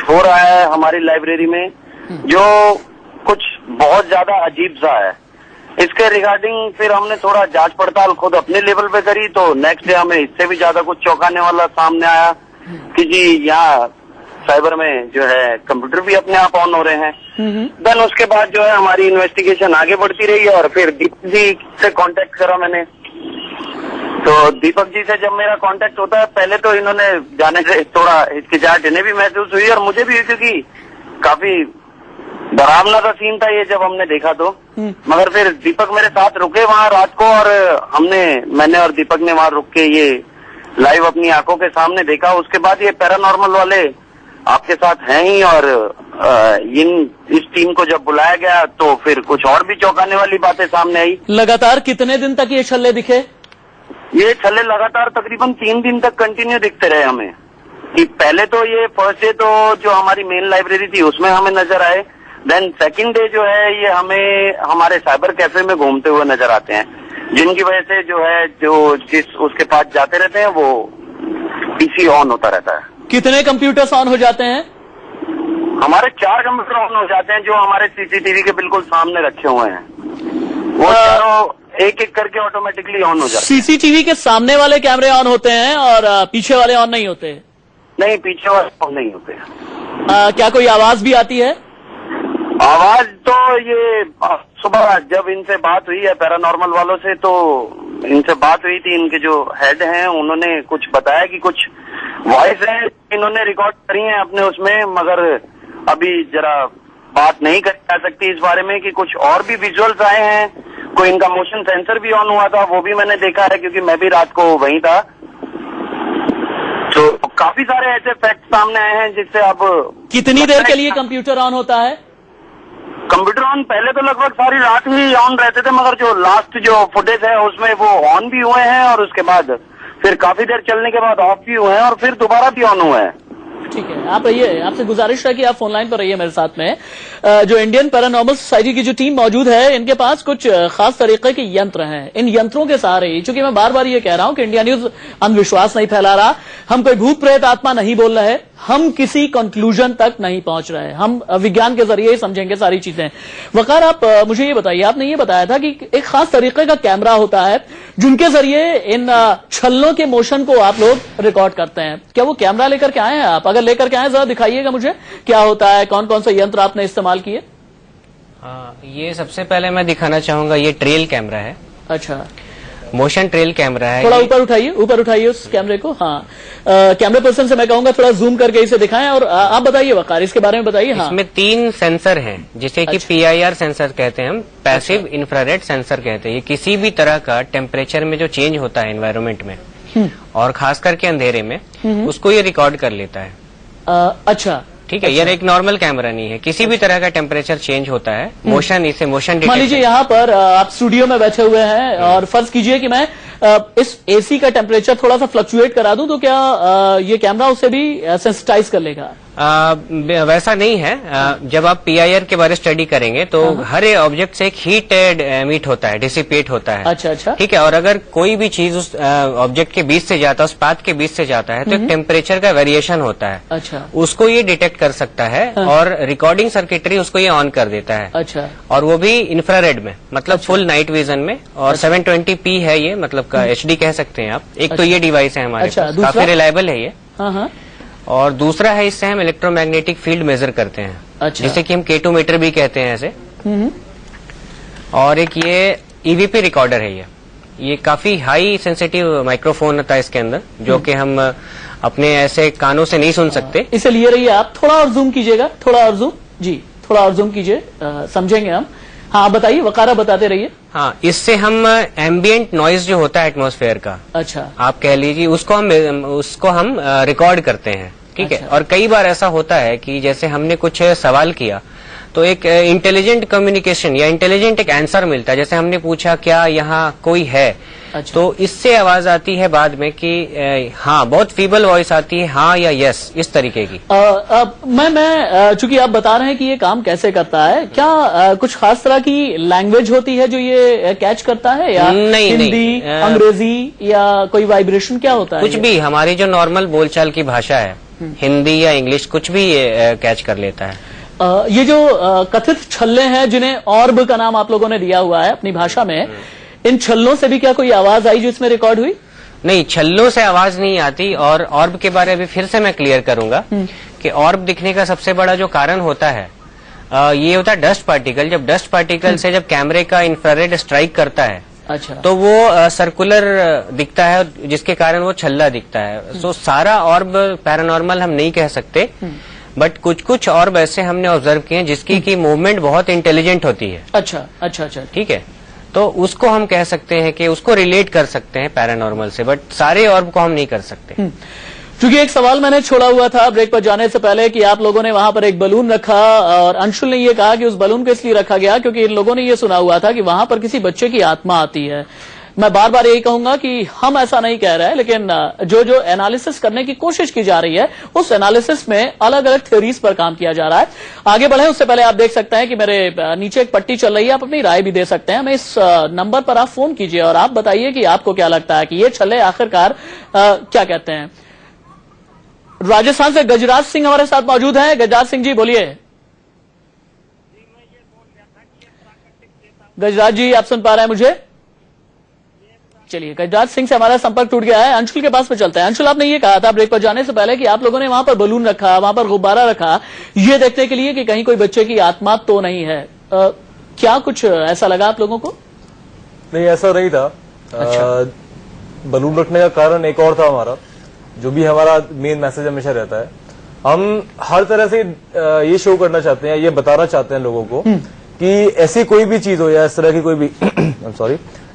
हो रहा है हमारी लाइब्रेरी में जो कुछ बहुत ज्यादा अजीब सा है। इसके रिगार्डिंग फिर हमने थोड़ा जांच पड़ताल खुद अपने लेवल पे करी, तो नेक्स्ट डे हमें इससे भी ज्यादा कुछ चौंकाने वाला सामने आया कि जी यहाँ साइबर में जो है कंप्यूटर भी अपने आप ऑन हो रहे हैं। देन उसके बाद जो है हमारी इन्वेस्टिगेशन आगे बढ़ती रही और फिर दीपक जी से कांटेक्ट करा मैंने। तो दीपक जी से जब मेरा कांटेक्ट होता है, पहले तो इन्होंने जाने से थोड़ा हिचकिचाहट इन्हें भी महसूस हुई और मुझे भी हुई, क्योंकि काफी डरावना सा सीन था ये जब हमने देखा तो। मगर फिर दीपक मेरे साथ रुके वहां रात को और मैंने और दीपक ने वहां रुक के ये लाइव अपनी आंखों के सामने देखा। उसके बाद ये पैरानॉर्मल वाले आपके साथ हैं ही, और इस टीम को जब बुलाया गया तो फिर कुछ और भी चौंकाने वाली बातें सामने आई। लगातार कितने दिन तक ये छल्ले दिखे? ये छल्ले लगातार तकरीबन 3 दिन तक कंटिन्यू दिखते रहे हमें। कि पहले तो ये फर्स्ट डे तो जो हमारी मेन लाइब्रेरी थी उसमें हमें नजर आए, देन सेकंड डे जो है ये हमें हमारे साइबर कैफे में घूमते हुए नजर आते हैं, जिनकी वजह से जो है जिस उसके पास जाते रहते हैं वो पीसी ऑन होता रहता है। कितने कंप्यूटर्स ऑन हो जाते हैं? हमारे 4 कंप्यूटर ऑन हो जाते हैं जो हमारे सीसीटीवी के बिल्कुल सामने रखे हुए हैं। वो चारों एक एक करके ऑटोमेटिकली ऑन हो जाते हैं। सीसीटीवी के सामने वाले कैमरे ऑन होते हैं और पीछे वाले ऑन नहीं होते? नहीं, पीछे वाले ऑन नहीं होते। क्या कोई आवाज भी आती है? आवाज तो ये सुबह जब इनसे बात हुई है पैरानॉर्मल वालों से, तो इनसे बात हुई थी, इनके जो हेड हैं उन्होंने कुछ बताया कि कुछ वॉइस है इन्होंने रिकॉर्ड करी है अपने उसमें, मगर अभी जरा बात नहीं कर सकती इस बारे में कि कुछ और भी विजुअल्स आए हैं। कोई इनका मोशन सेंसर भी ऑन हुआ था, वो भी मैंने देखा है क्योंकि मैं भी रात को वहीं था। तो काफी सारे ऐसे फैक्ट सामने आए हैं जिससे अब कितनी देर के लिए कंप्यूटर ऑन होता है? कंप्यूटर ऑन पहले तो लगभग सारी रात ही ऑन रहते थे, मगर जो लास्ट जो फुटेज है उसमें वो ऑन भी हुए हैं और उसके बाद फिर काफी देर चलने के बाद ऑफ भी हुए हैं और फिर दोबारा भी ऑन हुए हैं। ठीक है, आप रहिए, आपसे गुजारिश है कि आप फोन लाइन पर रहिए मेरे साथ में। जो इंडियन पैरानॉर्मल सोसाइटी की जो टीम मौजूद है, इनके पास कुछ खास तरीके के यंत्र हैं। इन यंत्रों के सहारे, चूंकि मैं बार बार ये कह रहा हूं कि इंडिया न्यूज अंधविश्वास नहीं फैला रहा, हम कोई भूत प्रेत आत्मा नहीं बोल रहे, हम किसी कंक्लूजन तक नहीं पहुंच रहे, हम विज्ञान के जरिए ही समझेंगे सारी चीजें। वकार, आप मुझे ये बताइए, आपने ये बताया था कि एक खास तरीके का कैमरा होता है जिनके जरिए इन छल्लों के मोशन को आप लोग रिकॉर्ड करते हैं। क्या वो कैमरा लेकर के आए हैं आप? अगर लेकर के आए जरा दिखाइएगा मुझे, क्या होता है, कौन कौन से यंत्र आपने इस्तेमाल किए? ये सबसे पहले मैं दिखाना चाहूंगा, ये ट्रेल कैमरा है। अच्छा, मोशन ट्रेल कैमरा है। थोड़ा ऊपर उठाइए उस कैमरे को। हाँ, कैमरा पर्सन से मैं कहूंगा थोड़ा जूम करके इसे दिखाएं। और आप बताइए वकार, इसके बारे में बताइए। हाँ, इसमें 3 सेंसर हैं, जिसे कि अच्छा। PIR सेंसर कहते हैं हम, पैसिव इंफ्रारेड सेंसर कहते हैं। ये किसी भी तरह का टेम्परेचर में जो चेंज होता है एनवायरनमेंट में, और खास करके अंधेरे में, उसको ये रिकॉर्ड कर लेता है। अच्छा, ठीक है। ये एक नॉर्मल कैमरा नहीं है, किसी भी तरह का टेम्परेचर चेंज होता है, मोशन, इसे मोशन मान लीजिए यहाँ पर आप स्टूडियो में बैठे हुए हैं और फर्ज कीजिए कि मैं इस एसी का टेम्परेचर थोड़ा सा फ्लक्चुएट करा दूं, तो क्या ये कैमरा उसे भी सेंसिटाइज कर लेगा? वैसा नहीं है। जब आप PIR के बारे में स्टडी करेंगे तो हर ऑब्जेक्ट से एक हीट एमिट होता है, डिसिपेट होता है। अच्छा, ठीक है। और अगर कोई भी चीज उस ऑब्जेक्ट के बीच से जाता है, उस पाथ के बीच से जाता है, तो एक टेम्परेचर का वेरिएशन होता है। अच्छा, उसको ये डिटेक्ट कर सकता है और रिकॉर्डिंग सर्किटरी उसको ये ऑन कर देता है। अच्छा, और वो भी इंफ्रारेड में, मतलब फुल नाइट विजन में। और 720p है ये, मतलब का HD कह सकते हैं आप। एक तो ये डिवाइस है हमारे पास, काफी रिलायबल है ये। हाँ, और दूसरा है, इससे हम इलेक्ट्रोमैग्नेटिक फील्ड मेजर करते हैं। अच्छा, जिसे कि हम K2 मीटर भी कहते हैं ऐसे। और एक ये EVP रिकॉर्डर है। ये काफी हाई सेंसिटिव माइक्रोफोन होता है इसके अंदर, जो कि हम अपने ऐसे कानों से नहीं सुन सकते। इसे लिए रहिए आप, थोड़ा और जूम कीजिएगा, थोड़ा और जूम, जी थोड़ा और जूम कीजिए, समझेंगे हम। हाँ बताइए, वकारा बताते रहिए। हाँ, इससे हम एम्बियंट नॉइज जो होता है एटमॉस्फेयर का, अच्छा, आप कह लीजिए, उसको हम रिकॉर्ड करते हैं। ठीक है। और कई बार ऐसा होता है कि जैसे हमने कुछ सवाल किया तो एक इंटेलिजेंट कम्युनिकेशन या इंटेलिजेंट एक आंसर मिलता है। जैसे हमने पूछा क्या यहाँ कोई है, अच्छा। तो इससे आवाज आती है बाद में कि हाँ, बहुत फीबल वॉइस आती है, हाँ या यस, इस तरीके की। मैं चूंकि आप बता रहे हैं कि ये काम कैसे करता है, क्या कुछ खास तरह की लैंग्वेज होती है जो ये कैच करता है, या नहीं, हिंदी, अंग्रेजी, या कोई वाइब्रेशन, क्या होता है? कुछ भी, हमारी जो नॉर्मल बोलचाल की भाषा है, हिंदी या इंग्लिश, कुछ भी ये कैच कर लेता है। ये जो कथित छल्ले हैं, जिन्हें ऑर्ब का नाम आप लोगों ने दिया हुआ है अपनी भाषा में, इन छल्लों से भी क्या कोई आवाज आई जो इसमें रिकॉर्ड हुई? नहीं, छल्लों से आवाज नहीं आती। और ऑर्ब के बारे में फिर से मैं क्लियर करूंगा कि ऑर्ब दिखने का सबसे बड़ा जो कारण होता है, ये होता है डस्ट पार्टिकल। जब डस्ट पार्टिकल से जब कैमरे का इंफ्रारेड स्ट्राइक करता है, अच्छा, तो वो सर्कुलर दिखता है, जिसके कारण वो छल्ला दिखता है। सो सारा ऑर्ब पैरानॉर्मल हम नहीं कह सकते, बट कुछ कुछ ऑर्ब ऐसे हमने ऑब्जर्व किए हैं जिसकी की मूवमेंट बहुत इंटेलिजेंट होती है। अच्छा, ठीक है। तो उसको हम कह सकते हैं कि उसको रिलेट कर सकते हैं पैरानॉर्मल से, बट सारे ऑर्ब को हम नहीं कर सकते। क्योंकि एक सवाल मैंने छोड़ा हुआ था ब्रेक पर जाने से पहले कि आप लोगों ने वहां पर एक बलून रखा, और अंशुल ने ये कहा कि उस बलून को इसलिए रखा गया क्योंकि इन लोगों ने ये सुना हुआ था कि वहां पर किसी बच्चे की आत्मा आती है। मैं बार बार यही कहूंगा कि हम ऐसा नहीं कह रहे हैं, लेकिन जो एनालिसिस करने की कोशिश की जा रही है, उस एनालिसिस में अलग अलग थ्योरीज पर काम किया जा रहा है। आगे बढ़े उससे पहले आप देख सकते हैं कि मेरे नीचे एक पट्टी चल रही है, आप अपनी राय भी दे सकते हैं। हमें इस नंबर पर आप फोन कीजिए और आप बताइए कि आपको क्या लगता है कि ये छल्ले आखिरकार क्या कहते हैं। राजस्थान से गजराज सिंह हमारे साथ मौजूद हैं। गजराज सिंह जी बोलिए। गजराज जी, आप सुन पा रहे हैं मुझे? चलिए, गजराज सिंह से हमारा संपर्क टूट गया है। अंशुल के पास में चलते हैं। अंशुल, आपने ये कहा था ब्रेक पर जाने से पहले कि आप लोगों ने वहां पर बलून रखा, वहां पर गुब्बारा रखा, ये देखने के लिए कि कहीं कोई बच्चे की आत्मा तो नहीं है। क्या कुछ ऐसा लगा आप लोगों को? नहीं, ऐसा नहीं था। अच्छा। बलून रखने का कारण एक और था हमारा, जो भी हमारा मेन मैसेज हमेशा रहता है। हम हर तरह से ये शो करना चाहते हैं, ये बताना चाहते हैं लोगों को कि ऐसी कोई भी चीज हो, या इस तरह की कोई भी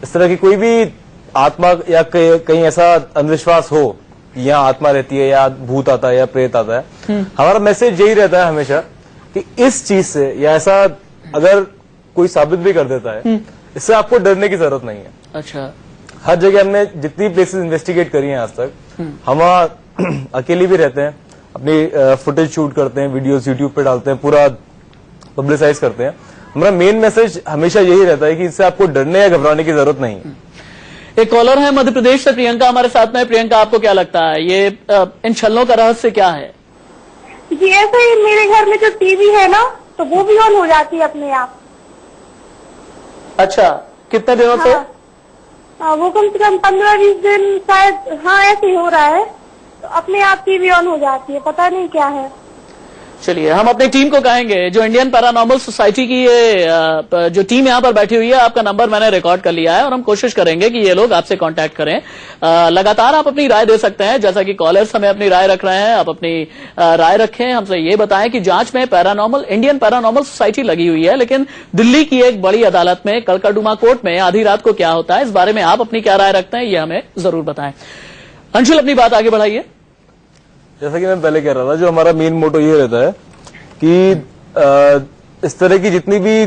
इस तरह की कोई भी आत्मा या कहीं ऐसा अंधविश्वास हो कि यहाँ आत्मा रहती है, या भूत आता है, या प्रेत आता है, हमारा मैसेज यही रहता है हमेशा कि इस चीज से, या ऐसा अगर कोई साबित भी कर देता है, इससे आपको डरने की जरूरत नहीं है। अच्छा। हर जगह हमने जितनी प्लेसेस इन्वेस्टिगेट करी हैं आज तक, हम अकेले भी रहते हैं, अपनी फुटेज शूट करते हैं, वीडियोस यूट्यूब पे डालते हैं, पूरा पब्लिसाइज करते हैं। हमारा मेन मैसेज हमेशा यही रहता है कि इससे आपको डरने या घबराने की जरूरत नहीं है। एक कॉलर है मध्य प्रदेश से, प्रियंका हमारे साथ में। प्रियंका, आपको क्या लगता है ये इन छल्लों का रहस्य क्या है? जी ऐसे ही मेरे घर में जो टीवी है ना, तो वो भी ऑन हो जाती है अपने आप। अच्छा, कितने दिनों से? वो कम से कम 15-20 दिन शायद, हाँ ऐसे ही हो रहा है। तो अपने आप टीवी ऑन हो जाती है, पता नहीं क्या है। चलिए, हम अपनी टीम को कहेंगे, जो इंडियन पैरानॉर्मल सोसाइटी की ये जो टीम यहाँ पर बैठी हुई है, आपका नंबर मैंने रिकॉर्ड कर लिया है और हम कोशिश करेंगे कि ये लोग आपसे कांटेक्ट करें। लगातार आप अपनी राय दे सकते हैं, जैसा कि कॉलर्स हमें अपनी राय रख रहे हैं। आप अपनी राय रखें, हमसे ये बताएं कि जांच में इंडियन पैरानॉर्मल सोसाइटी लगी हुई है, लेकिन दिल्ली की एक बड़ी अदालत में, कलकदुमा कोर्ट में आधी रात को क्या होता है, इस बारे में आप अपनी क्या राय रखते हैं, ये हमें जरूर बताएं। अंशुल, अपनी बात आगे बढ़ाइए। जैसा कि मैं पहले कह रहा था, जो हमारा मेन मोटो ये रहता है कि इस तरह की जितनी भी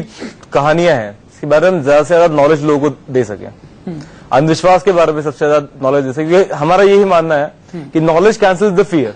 कहानियां हैं, इसके बारे में ज्यादा से ज्यादा नॉलेज लोगों को दे सकें। अंधविश्वास के बारे में सबसे ज्यादा नॉलेज दे सकें। हमारा यही मानना है कि नॉलेज कैंसल्स द फियर।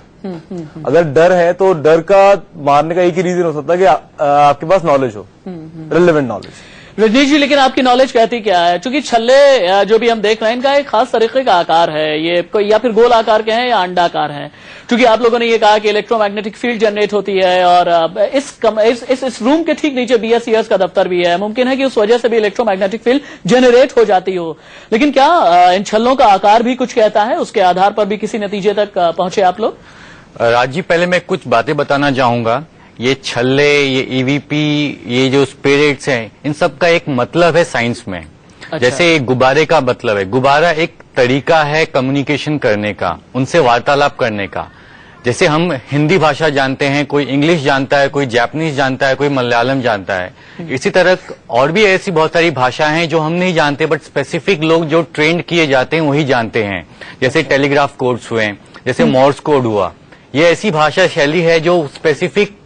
अगर डर है तो डर का मारने का एक ही रीजन हो सकता है कि आपके पास नॉलेज हो, रिलेवेंट नॉलेज। रजनीश जी, लेकिन आपकी नॉलेज कहती क्या है? क्योंकि छल्ले जो भी हम देख रहे हैं, इनका एक खास तरीके का आकार है, ये कोई या फिर गोल आकार के हैं या अंडाकार हैं। क्योंकि आप लोगों ने ये कहा कि इलेक्ट्रोमैग्नेटिक फील्ड जनरेट होती है और इस रूम के ठीक नीचे BSES का दफ्तर भी है। मुमकिन है कि उस वजह से भी इलेक्ट्रोमैग्नेटिक फील्ड जनरेट हो जाती हो। लेकिन क्या इन छल्लों का आकार भी कुछ कहता है? उसके आधार पर भी किसी नतीजे तक पहुंचे आप लोग? राज जी, पहले मैं कुछ बातें बताना चाहूंगा। ये छल्ले, ये EVP, ये जो स्पिरिट्स हैं, इन सब का एक मतलब है साइंस में। अच्छा। जैसे गुब्बारे का मतलब है, गुब्बारा एक तरीका है कम्युनिकेशन करने का, उनसे वार्तालाप करने का। जैसे हम हिंदी भाषा जानते हैं, कोई इंग्लिश जानता है, कोई जापानीज जानता है, कोई मलयालम जानता है। इसी तरह और भी ऐसी बहुत सारी भाषाएं हैं जो हम नहीं जानते, बट स्पेसिफिक लोग जो ट्रेंड किए जाते हैं वही जानते हैं। जैसे टेलीग्राफ कोड्स हुए, जैसे मॉर्स कोड हुआ। ये ऐसी भाषा शैली है जो स्पेसिफिक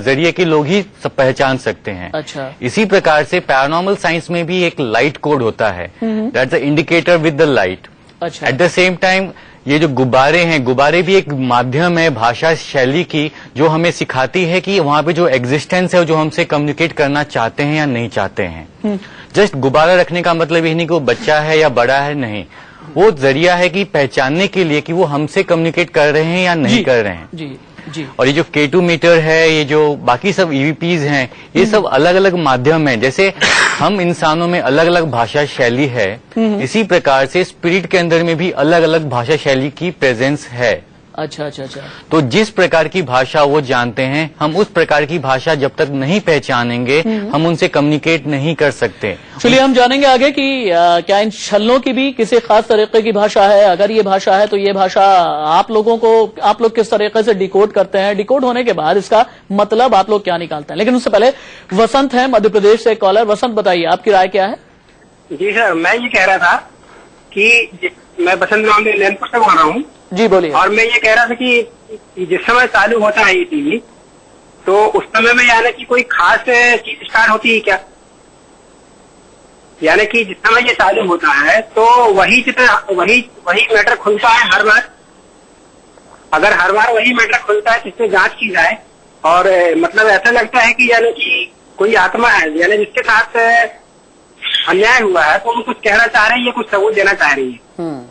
जरिए के लोग ही सब पहचान सकते हैं। अच्छा। इसी प्रकार से पैरानॉर्मल साइंस में भी एक लाइट कोड होता है, that's the indicator with the light. अच्छा। एट द सेम टाइम ये जो गुब्बारे हैं, गुब्बारे भी एक माध्यम है भाषा शैली की, जो हमें सिखाती है कि वहां पे जो एग्जिस्टेंस है, जो हमसे कम्युनिकेट करना चाहते हैं या नहीं चाहते हैं। जस्ट गुब्बारा रखने का मतलब यही नहीं कि वो बच्चा है या बड़ा है, नहीं, वो जरिया है कि पहचानने के लिए कि वो हमसे कम्युनिकेट कर रहे हैं या नहीं कर रहे हैं। जी। और ये जो K2 मीटर है, ये जो बाकी सब EVPs हैं, ये सब अलग अलग माध्यम हैं। जैसे हम इंसानों में अलग अलग भाषा शैली है, इसी प्रकार से स्पिरिट के अंदर में भी अलग अलग भाषा शैली की प्रेजेंस है। अच्छा। तो जिस प्रकार की भाषा वो जानते हैं, हम उस प्रकार की भाषा जब तक नहीं पहचानेंगे, हम उनसे कम्युनिकेट नहीं कर सकते। चलिए, हम जानेंगे आगे कि क्या इन छल्लों की भी किसी खास तरीके की भाषा है। अगर ये भाषा है तो ये भाषा आप लोग किस तरीके से डिकोड करते हैं? डिकोड होने के बाद इसका मतलब आप लोग क्या निकालते हैं? लेकिन उससे पहले वसंत है मध्य प्रदेश से कॉलर। वसंत, बताइए आपकी राय क्या है? जी सर, मैं ये कह रहा था कि मैं बसंत गांव में नैनपुर से बोल रहा हूँ। जी बोलिए। और मैं ये कह रहा था कि जिस समय चालू होता है ये टीवी, तो उस समय में यानी कि कोई खास चीज स्टार्ट होती है क्या? यानी कि जिस समय ये चालू होता है तो वही मैटर खुलता है हर बार। अगर हर बार वही मैटर खुलता है, जिससे जांच की जाए, और मतलब ऐसा लगता है कि यानी कि कोई आत्मा है, यानी जिसके साथ अन्याय हुआ है, तो वो कुछ कहना चाह रही है, कुछ सबूत देना चाह रही है।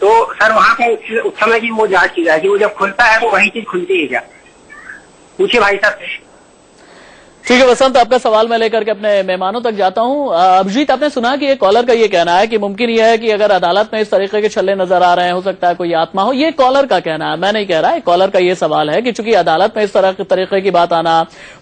तो सर, वहाँ पे उस समय की वो जांच की जाए कि वो जब खुलता है तो वही चीज खुलती है क्या? पूछिए भाई साहब से। ठीक है वसंत, आपका सवाल मैं लेकर के अपने मेहमानों तक जाता हूं। अभिजीत, आपने सुना कि ये कॉलर का ये कहना है कि मुमकिन यह है कि अगर अदालत में इस तरीके के छल्ले नजर आ रहे हैं, हो सकता है कोई आत्मा हो। ये कॉलर का कहना है, मैं नहीं कह रहा। कॉलर का ये सवाल है कि चूंकि अदालत में इस तरह के तरीके की बात आना,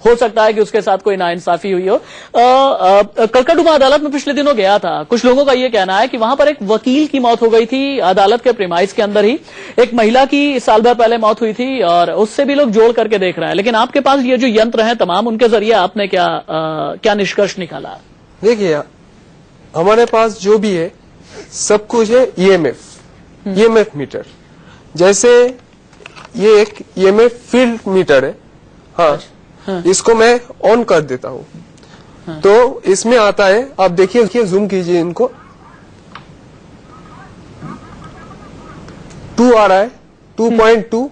हो सकता है कि उसके साथ कोई नाइंसाफी हुई हो। कलकदुमा अदालत में पिछले दिनों गया था। कुछ लोगों का ये कहना है कि वहां पर एक वकील की मौत हो गई थी अदालत के प्रीमाइस के अंदर ही। एक महिला की साल भर पहले मौत हुई थी और उससे भी लोग जोड़ करके देख रहे हैं। लेकिन आपके पास ये जो यंत्र हैं तमाम, उनके जरिए आपने क्या निष्कर्ष निकाला? देखिए, हमारे पास जो भी है सब कुछ है EMF मीटर। जैसे ये एक EMF फील्ड मीटर है। हाँ। इसको मैं ऑन कर देता हूँ। तो इसमें आता है, आप देखिए, जूम कीजिए इनको, 2 आ रहा है, 2.2,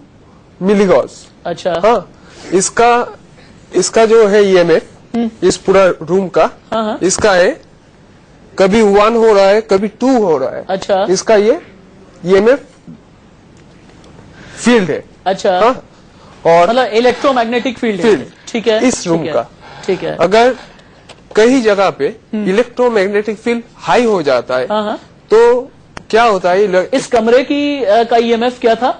मिलीगॉस। अच्छा। हाँ, इसका जो है ईएमएफ इस पूरा रूम का, इसका है कभी 1 हो रहा है, कभी 2 हो रहा है। अच्छा। इसका ये ईएमएफ फील्ड है। अच्छा। हाँ, और मतलब इलेक्ट्रोमैग्नेटिक फील्ड। ठीक है, इस रूम का। ठीक है। अगर कई जगह पे इलेक्ट्रोमैग्नेटिक फील्ड हाई हो जाता है तो क्या होता है? इस कमरे का ईएमएफ क्या था?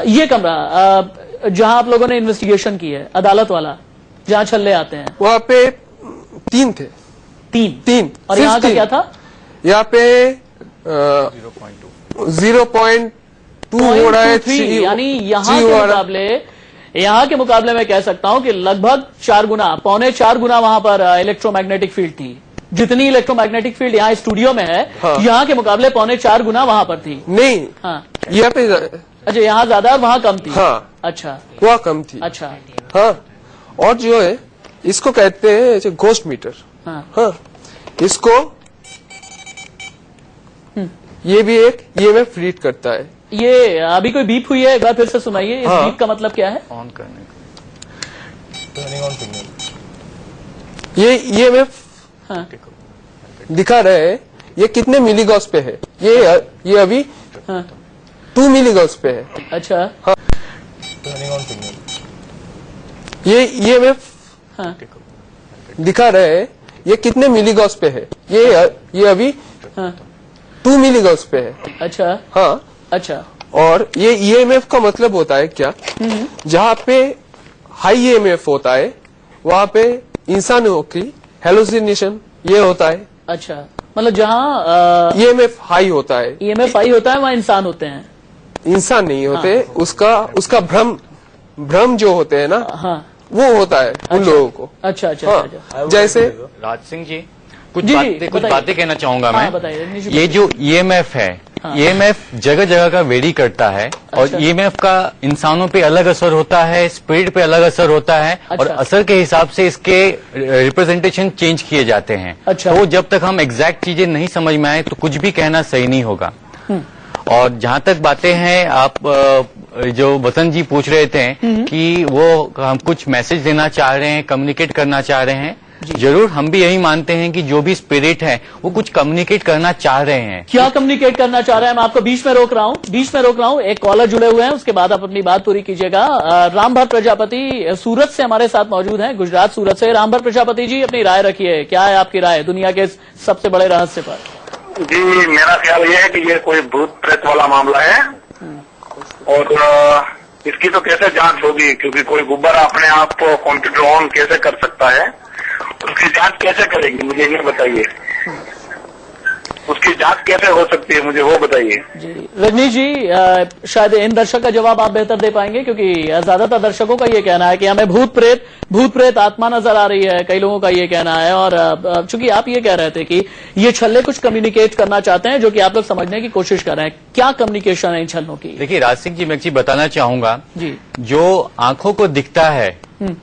ये कमरा जहां आप लोगों ने इन्वेस्टिगेशन की है, अदालत वाला, जहां छल्ले आते हैं, वहां पे 3 थे। तीन। और यहाँ का क्या था? यहाँ पे 0.2 हो रहा है। यानी यहाँ के मुकाबले मैं कह सकता हूं कि लगभग 4 गुना, पौने 4 गुना वहां पर इलेक्ट्रोमैग्नेटिक फील्ड थी। जितनी इलेक्ट्रोमैग्नेटिक फील्ड यहाँ स्टूडियो में है, यहाँ के मुकाबले पौने 4 गुना वहां पर थी। नहीं, हाँ, यहाँ पे अच्छा, यहाँ ज्यादा और वहाँ कम थी। हाँ, अच्छा, वहाँ कम थी। अच्छा। हाँ, और जो है इसको कहते हैं घोस्ट मीटर। हाँ, इसको ये भी एक ईएमएफ रीड करता है। ये अभी कोई बीप हुई है, एक बार फिर से सुनाइए। इस बीप का मतलब क्या है? ऑन करने का। ये ईएमएफ दिखा रहे हैं ये कितने मिलीगॉस पे है। ये अभी 2 मिलीगॉस पे है। अच्छा। हाँ, ये ईएमएफ दिखा रहे हैं ये कितने मिलीगॉस पे है। ये अभी 2 मिलीगॉस पे है। अच्छा। हाँ, अच्छा। और ये ईएमएफ का मतलब होता है क्या? जहाँ पे हाई ईएमएफ होता है वहाँ पे इंसानों की हेलुसिनेशन ये होता है। अच्छा, मतलब जहाँ ईएमएफ हाई होता है, ईएमएफ हाई होता है, वहाँ इंसान होते हैं। इंसान नहीं होते। हाँ। उसका भ्रम जो होते हैं ना, हाँ, वो होता है उन लोगों को। अच्छा, अच्छा, हाँ, अच्छा। जैसे राज सिंह जी कुछ बातें कहना चाहूंगा मैं। बताइए। ये जो ईएमएफ है, ईएमएफ जगह जगह का वेरी करता है। और ईएमएफ का इंसानों पे अलग असर होता है, स्पीड पे अलग असर होता है। और असर के हिसाब से इसके रिप्रेजेंटेशन चेंज किए जाते हैं। तो जब तक हम एग्जैक्ट चीजें नहीं समझ में आए तो कुछ भी कहना सही नहीं होगा। और जहां तक बातें हैं, आप जो वसंत जी पूछ रहे थे कि वो हम कुछ मैसेज देना चाह रहे हैं, कम्युनिकेट करना चाह रहे हैं, जरूर हम भी यही मानते हैं कि जो भी स्पिरिट है वो कुछ कम्युनिकेट करना चाह रहे हैं। क्या कम्युनिकेट करना चाह रहे हैं? मैं आपको बीच में रोक रहा हूं। एक कॉलर जुड़े हुए हैं, उसके बाद आप अपनी बात पूरी कीजिएगा। रामभर प्रजापति सूरत से हमारे साथ मौजूद हैं, गुजरात सूरत से। रामभर प्रजापति जी, अपनी राय रखिए। क्या है आपकी राय दुनिया के सबसे बड़े रहस्य पर? जी, मेरा ख्याल ये है कि ये कोई भूत प्रेत वाला मामला है और इसकी तो कैसे जांच होगी, क्योंकि कोई गुब्बारा अपने आप को कंप्यूटर ऑन कैसे कर सकता है, उसकी जांच कैसे करेगी, मुझे ये बताइए। उसकी जांच कैसे हो सकती है, मुझे वो बताइए। जी रजनीश जी, शायद इन दर्शक का जवाब आप बेहतर दे पाएंगे, क्योंकि ज्यादातर दर्शकों का ये कहना है कि हमें भूत प्रेत आत्मा नजर आ रही है। कई लोगों का ये कहना है। और चूंकि आप ये कह रहे थे कि ये छल्ले कुछ कम्युनिकेट करना चाहते हैं, जो कि आप लोग समझने की कोशिश कर रहे हैं, क्या कम्युनिकेशन है इन छल्लों की? देखिए राज सिंह जी, मैं एक चीज बताना चाहूंगा जी। जो आंखों को दिखता है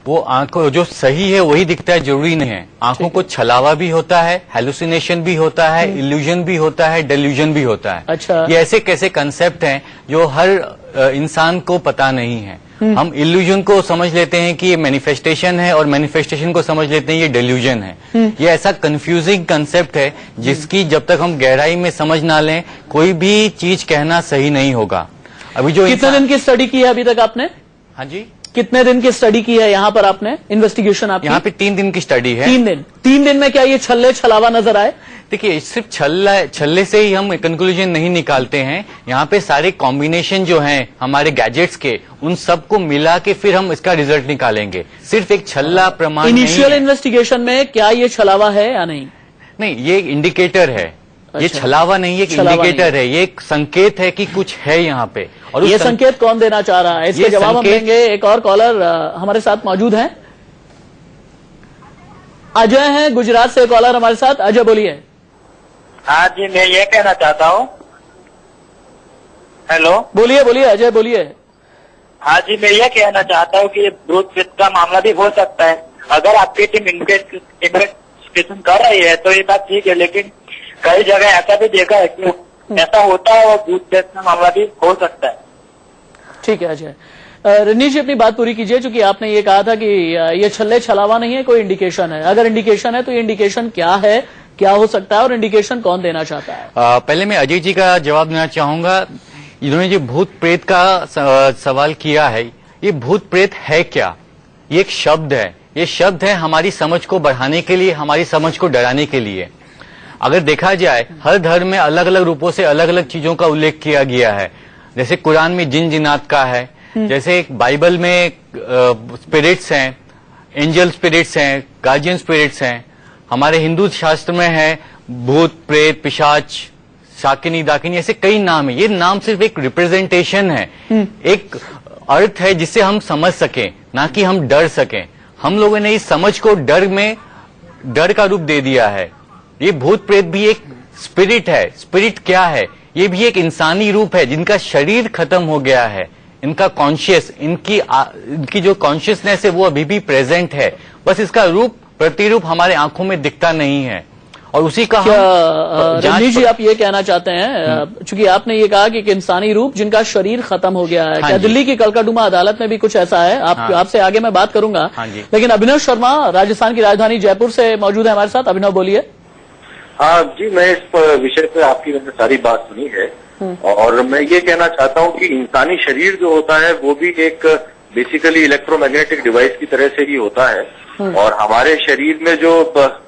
वो आंखों जो सही है वही दिखता है, जरूरी नहीं है। आंखों को छलावा भी होता है, हेलुसिनेशन भी होता है, इल्यूजन भी होता है, डेल्यूजन भी होता है। अच्छा। ये ऐसे कैसे कंसेप्ट हैं जो हर इंसान को पता नहीं है। हम इल्यूजन को समझ लेते हैं कि ये मैनिफेस्टेशन है और मैनिफेस्टेशन को समझ लेते हैं ये डेल्यूजन है। ये ऐसा कंफ्यूजिंग कंसेप्ट है जिसकी जब तक हम गहराई में समझ ना लें कोई भी चीज कहना सही नहीं होगा। अभी जो कितने दिन की स्टडी की है अभी तक आपने? हाँ जी, कितने दिन की स्टडी की है यहाँ पर आपने? इन्वेस्टिगेशन आपकी यहाँ पे 3 दिन की स्टडी है। 3 दिन में क्या ये छलावा नजर आए? देखिए, सिर्फ छल्ले से ही हम कंक्लूजन नहीं निकालते हैं। यहाँ पे सारे कॉम्बिनेशन जो हैं हमारे गैजेट्स के, उन सबको मिला के फिर हम इसका रिजल्ट निकालेंगे। सिर्फ एक छल्ला प्रमाण इनिशियल इन्वेस्टिगेशन में क्या ये छलावा है या नहीं? नहीं, ये एक इंडिकेटर है। ये छलावा नहीं, एक इंडिकेटर है। ये एक संकेत है कि कुछ है यहाँ पे। और ये संकेत कौन देना चाह रहा है, इसके जवाब हम देंगे। एक और कॉलर हमारे साथ मौजूद हैं, अजय हैं, गुजरात से कॉलर हमारे साथ। अजय बोलिए। हाँ जी, मैं ये कहना चाहता हूँ। हेलो, बोलिए अजय बोलिए। हाँ जी, मैं ये कहना चाहता हूँ कि भूत प्रेत का मामला भी हो सकता है। अगर आपकी टीम इन्वेस्टिगेशन कर रही है तो ये बात ठीक है, लेकिन कई जगह ऐसा भी देखा है कि ऐसा होता है और भूत प्रेत का मामला भी हो सकता है। ठीक है अजय। रजनीश जी अपनी बात पूरी कीजिए, चूंकि आपने ये कहा था कि ये छल्ले छलावा नहीं है, कोई इंडिकेशन है। अगर इंडिकेशन है तो ये इंडिकेशन क्या है, क्या हो सकता है और इंडिकेशन कौन देना चाहता है? पहले मैं अजय जी का जवाब देना चाहूंगा। इन्होंने जो भूत प्रेत का सवाल किया है, ये भूत प्रेत है क्या? ये एक शब्द है। ये शब्द है हमारी समझ को बढ़ाने के लिए, हमारी समझ को डराने के लिए। अगर देखा जाए हर धर्म में अलग अलग रूपों से अलग अलग चीजों का उल्लेख किया गया है। जैसे कुरान में जिन जिनात का है, जैसे बाइबल में स्पिरिट्स हैं, एंजल स्पिरिट्स हैं, गार्जियन स्पिरिट्स हैं। हमारे हिंदू शास्त्र में है भूत प्रेत पिशाच शाकिनी दाकिनी, ऐसे कई नाम है। ये नाम सिर्फ एक रिप्रेजेंटेशन है, एक अर्थ है जिससे हम समझ सकें, ना कि हम डर सकें। हम लोगों ने इस समझ को डर में डर का रूप दे दिया है। ये भूत प्रेत भी एक स्पिरिट है। स्पिरिट क्या है? ये भी एक इंसानी रूप है जिनका शरीर खत्म हो गया है। इनका कॉन्शियस, इनकी जो कॉन्शियसनेस है वो अभी भी प्रेजेंट है, बस इसका रूप प्रतिरूप हमारे आंखों में दिखता नहीं है। और उसी का रजनीश जी आप ये कहना चाहते हैं, चूंकि आपने ये कहा कि एक इंसानी रूप जिनका शरीर खत्म हो गया है, क्या दिल्ली की कलकदुमा अदालत में भी कुछ ऐसा है? आपसे आगे मैं बात करूंगा, लेकिन अभिनव शर्मा राजस्थान की राजधानी जयपुर से मौजूद है हमारे साथ। अभिनव बोलिए। हाँ जी, मैं इस विषय पे आपकी मैंने सारी बात सुनी है और मैं ये कहना चाहता हूँ कि इंसानी शरीर जो होता है वो भी एक बेसिकली इलेक्ट्रोमैग्नेटिक डिवाइस की तरह से ही होता है। और हमारे शरीर में जो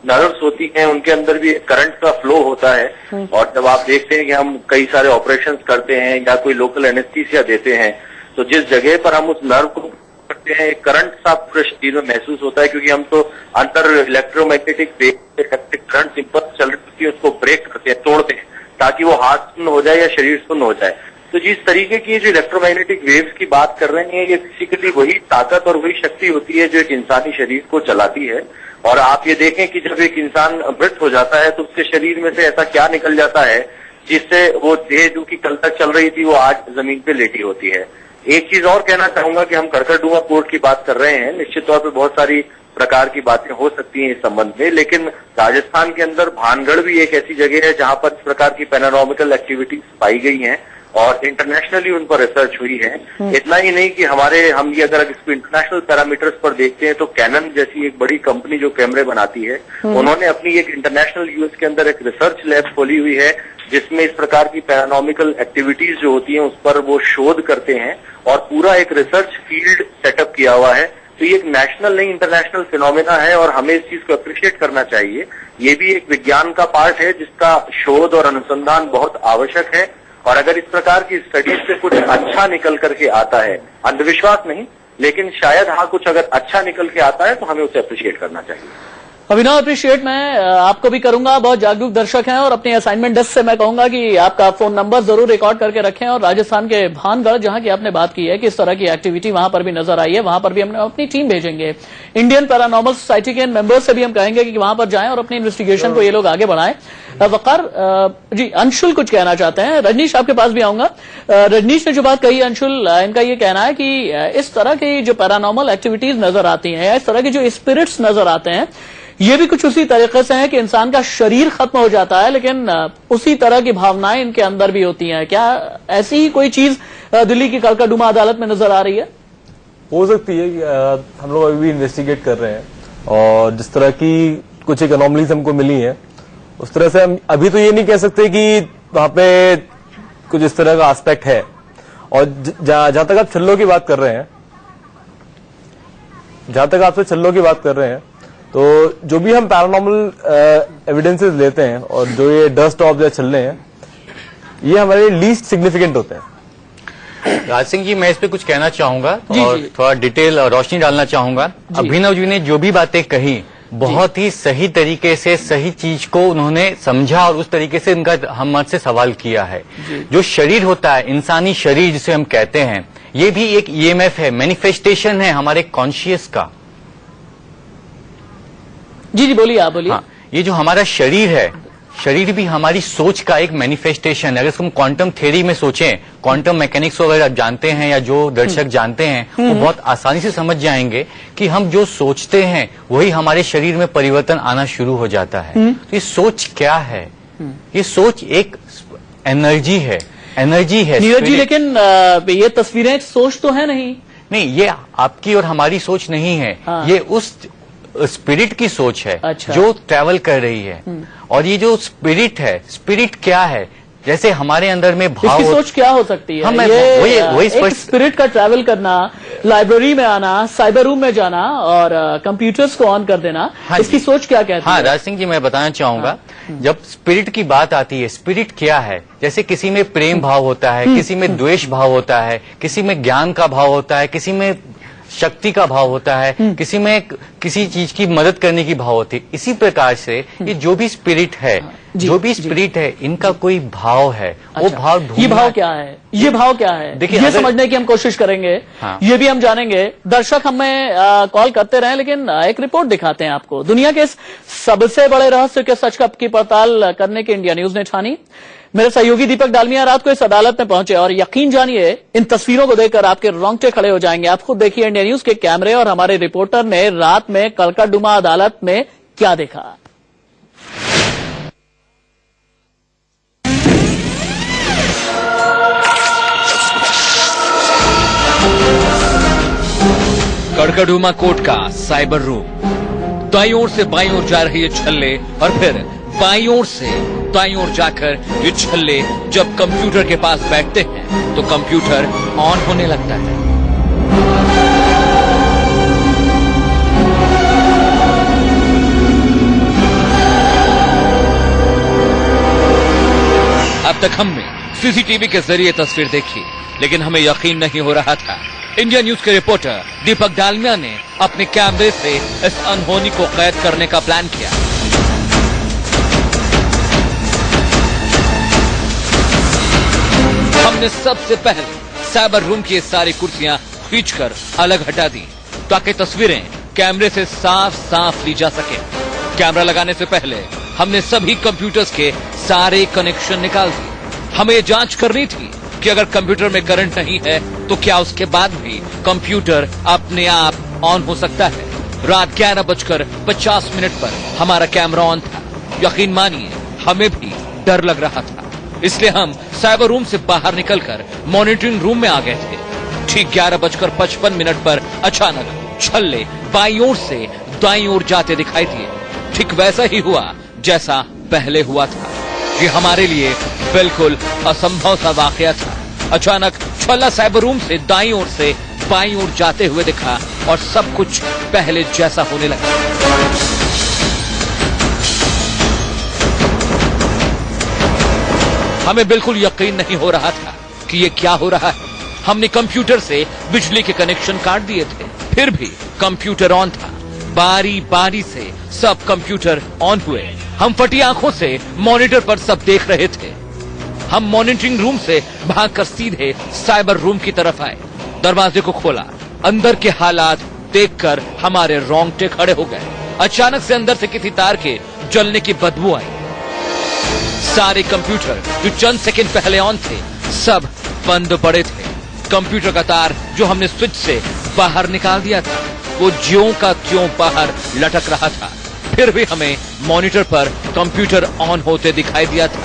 नर्व्स होती हैं उनके अंदर भी करंट का फ्लो होता है। और जब आप देखते हैं कि हम कई सारे ऑपरेशंस करते हैं या कोई लोकल एनेस्थीसिया देते हैं, तो जिस जगह पर हम उस नर्व को करते हैं एक करंट सा पूरे शरीर में महसूस होता है, क्योंकि हम तो अंदर इलेक्ट्रोमैग्नेटिक करंट सिंपल चल रही है उसको ब्रेक करते हैं, तोड़ते हैं, ताकि वो हाथ सुन्न हो जाए या शरीर सुन्न हो जाए। तो जिस तरीके की जो इलेक्ट्रोमैग्नेटिक वेव्स की बात कर रहे हैं, ये बेसिकली वही ताकत और वही शक्ति होती है जो एक इंसानी शरीर को चलाती है। और आप ये देखें कि जब एक इंसान मृत हो जाता है तो उसके शरीर में से ऐसा क्या निकल जाता है जिससे वो देह जो कि कल तक चल रही थी वो आज जमीन पे लेटी होती है। एक चीज और कहना चाहूंगा कि हम करकरडुआ कोर्ट की बात कर रहे हैं, निश्चित तौर पर बहुत सारी प्रकार की बातें हो सकती हैं इस संबंध में, लेकिन राजस्थान के अंदर भानगढ़ भी एक ऐसी जगह है जहां पर इस प्रकार की पैरानॉर्मल एक्टिविटीज पाई गई हैं और इंटरनेशनली उन पर रिसर्च हुई है। इतना ही नहीं कि हम ये अगर इसको इंटरनेशनल पैरामीटर्स पर देखते हैं तो कैनन जैसी एक बड़ी कंपनी जो कैमरे बनाती है, उन्होंने अपनी एक इंटरनेशनल यूएस के अंदर एक रिसर्च लैब खोली हुई है जिसमें इस प्रकार की पैरानॉर्मल एक्टिविटीज जो होती हैं उस पर वो शोध करते हैं और पूरा एक रिसर्च फील्ड सेटअप किया हुआ है। तो ये एक नेशनल नहीं इंटरनेशनल फिनोमेना है और हमें इस चीज को अप्रिशिएट करना चाहिए। ये भी एक विज्ञान का पार्ट है जिसका शोध और अनुसंधान बहुत आवश्यक है। और अगर इस प्रकार की स्टडीज से कुछ अच्छा निकल करके आता है, अंधविश्वास नहीं, लेकिन शायद हाँ कुछ अगर अच्छा निकल के आता है तो हमें उसे अप्रिशिएट करना चाहिए। अभिनव अप्रिशिएट मैं आपको भी करूंगा, बहुत जागरूक दर्शक हैं और अपनी असाइनमेंट डेस्क से मैं कहूंगा कि आपका फोन नंबर जरूर रिकॉर्ड करके रखें और राजस्थान के भानगढ़ जहां की आपने बात की है कि इस तरह की एक्टिविटी वहां पर भी नजर आई है, वहां पर भी हम अपनी टीम भेजेंगे। इंडियन पैरानॉर्मल सोसाइटी के मेंबर्स से भी हम कहेंगे कि वहां पर जाएं और अपनी इन्वेस्टिगेशन को ये लोग आगे बढ़ाएं। वकार जी, अंशुल कुछ कहना चाहते हैं। रजनीश आपके पास भी आऊंगा। रजनीश ने जो बात कही अंशुल, इनका ये कहना है कि इस तरह की जो पैरानॉर्मल एक्टिविटीज नजर आती हैं या इस तरह के जो स्पिरिट्स नजर आते हैं ये भी कुछ उसी तरीके से है कि इंसान का शरीर खत्म हो जाता है लेकिन उसी तरह की भावनाएं इनके अंदर भी होती हैं। क्या ऐसी ही कोई चीज दिल्ली की कलकदुमा अदालत में नजर आ रही है? हो सकती है कि हम लोग अभी भी इन्वेस्टिगेट कर रहे हैं और जिस तरह की कुछ एक अनोमलीज हमको मिली है उस तरह से हम अभी तो ये नहीं कह सकते कि वहां पे कुछ इस तरह का एस्पेक्ट है। और जहां तक आप छल्लों की बात कर रहे हैं, जहां तक आपसे छल्लों की बात कर रहे हैं, तो जो भी हम पैरानॉर्मल एविडेंसेस लेते हैं और जो ये डस्ट ऑफ या छल्ले हैं, ये हमारे लीस्ट सिग्निफिकेंट होते हैं। राज सिंह जी, मैं इस पे कुछ कहना चाहूंगा और थोड़ा डिटेल रोशनी डालना चाहूंगा। अभिनव जी ने जो भी बातें कही बहुत ही सही तरीके से सही चीज को उन्होंने समझा और उस तरीके से इनका हमसे सवाल किया है। जो शरीर होता है, इंसानी शरीर जिसे हम कहते हैं, ये भी एक ईएमएफ है, मैनिफेस्टेशन है हमारे कॉन्शियस का। जी बोलिए, आप बोलिए। हाँ, ये जो हमारा शरीर है, शरीर भी हमारी सोच का एक मैनिफेस्टेशन है। अगर इसको हम क्वांटम थ्योरी में सोचें, क्वांटम मैकेनिक्स अगर आप जानते हैं या जो दर्शक जानते हैं वो बहुत आसानी से समझ जाएंगे कि हम जो सोचते हैं वही हमारे शरीर में परिवर्तन आना शुरू हो जाता है। तो ये सोच क्या है? ये सोच एक एनर्जी है। एनर्जी है। नीरज जी, लेकिन ये तस्वीरें एक सोच तो है नहीं? नहीं, ये आपकी और हमारी सोच नहीं है। हाँ। ये उस स्पिरिट की सोच है। अच्छा। जो ट्रैवल कर रही है। और ये जो स्पिरिट है, स्पिरिट क्या है? जैसे हमारे अंदर में भाव, इसकी सोच क्या हो सकती है? हम ये वही एक स्पिरिट का ट्रैवल करना, लाइब्रेरी में आना, साइबर रूम में जाना और कंप्यूटर्स को ऑन कर देना, हाँ इसकी सोच क्या कहती हाँ, है? राज सिंह जी, मैं बताना चाहूंगा, जब स्पिरिट की बात आती है, स्पिरिट क्या है? जैसे किसी में प्रेम भाव होता है, किसी में द्वेष भाव होता है, किसी में ज्ञान का भाव होता है, किसी में शक्ति का भाव होता है, किसी में किसी चीज की मदद करने की भाव होती है। इसी प्रकार से ये जो भी स्पिरिट है, जो भी स्पिरिट है, इनका कोई भाव है। वो भाव ढूंढना, ये भाव क्या है? ये भाव क्या है? देखिए, ये समझने की हम कोशिश करेंगे। हाँ। ये भी हम जानेंगे। दर्शक हमें कॉल करते रहे, लेकिन एक रिपोर्ट दिखाते हैं आपको। दुनिया के इस सबसे बड़े रहस्य के सच की पड़ताल करने की इंडिया न्यूज ने ठानी। मेरे सहयोगी दीपक डालमिया रात को इस अदालत में पहुंचे और यकीन जानिए, इन तस्वीरों को देखकर आपके रोंगटे खड़े हो जाएंगे। आप खुद देखिए इंडिया न्यूज के कैमरे और हमारे रिपोर्टर ने रात में कलकत्ता अदालत में क्या देखा। कड़कड़डूमा कोर्ट का साइबर रूम। दाईं ओर से बाईं ओर जा रही है छल्ले और फिर बाईं ओर से दाईं ओर जाकर ये छल्ले जब कंप्यूटर के पास बैठते हैं तो कंप्यूटर ऑन होने लगता है। अब तक हमने सीसीटीवी के जरिए तस्वीर देखी, लेकिन हमें यकीन नहीं हो रहा था। इंडिया न्यूज के रिपोर्टर दीपक डालमिया ने अपने कैमरे से इस अनहोनी को कैद करने का प्लान किया। हमने सबसे पहले साइबर रूम की सारी कुर्सियां खींचकर अलग हटा दी ताकि तस्वीरें कैमरे से साफ साफ ली जा सके। कैमरा लगाने से पहले हमने सभी कंप्यूटर्स के सारे कनेक्शन निकाल दिए। हमें ये जांच करनी थी कि अगर कंप्यूटर में करंट नहीं है तो क्या उसके बाद भी कंप्यूटर अपने आप ऑन हो सकता है। रात 11:50 पर हमारा कैमरा ऑन था। यकीन मानिए, हमें भी डर लग रहा था, इसलिए हम साइबर रूम से बाहर निकलकर मॉनिटरिंग रूम में आ गए थे। ठीक 11:55 पर अचानक छल्ले बाईं ओर से दाईं ओर जाते दिखाई दिए। ठीक वैसा ही हुआ जैसा पहले हुआ था। ये हमारे लिए बिल्कुल असंभव सा वाकया था। अचानक छल्ला साइबर रूम से दाईं ओर से बाईं ओर जाते हुए दिखा और सब कुछ पहले जैसा होने लगा। हमें बिल्कुल यकीन नहीं हो रहा था कि ये क्या हो रहा है। हमने कंप्यूटर से बिजली के कनेक्शन काट दिए थे, फिर भी कंप्यूटर ऑन था। बारी बारी से सब कंप्यूटर ऑन हुए। हम फटी आंखों से मॉनिटर पर सब देख रहे थे। हम मॉनिटरिंग रूम से भागकर सीधे साइबर रूम की तरफ आए। दरवाजे को खोला। अंदर के हालात देखकर हमारे रोंगटे खड़े हो गए। अचानक से अंदर से किसी तार के जलने की बदबू आई। सारे कंप्यूटर जो चंद सेकंड पहले ऑन थे सब बंद पड़े थे। कंप्यूटर का तार जो हमने स्विच से बाहर निकाल दिया था वो ज्यों का त्यों बाहर लटक रहा था। फिर भी हमें मॉनिटर पर कंप्यूटर ऑन होते दिखाई दिया था।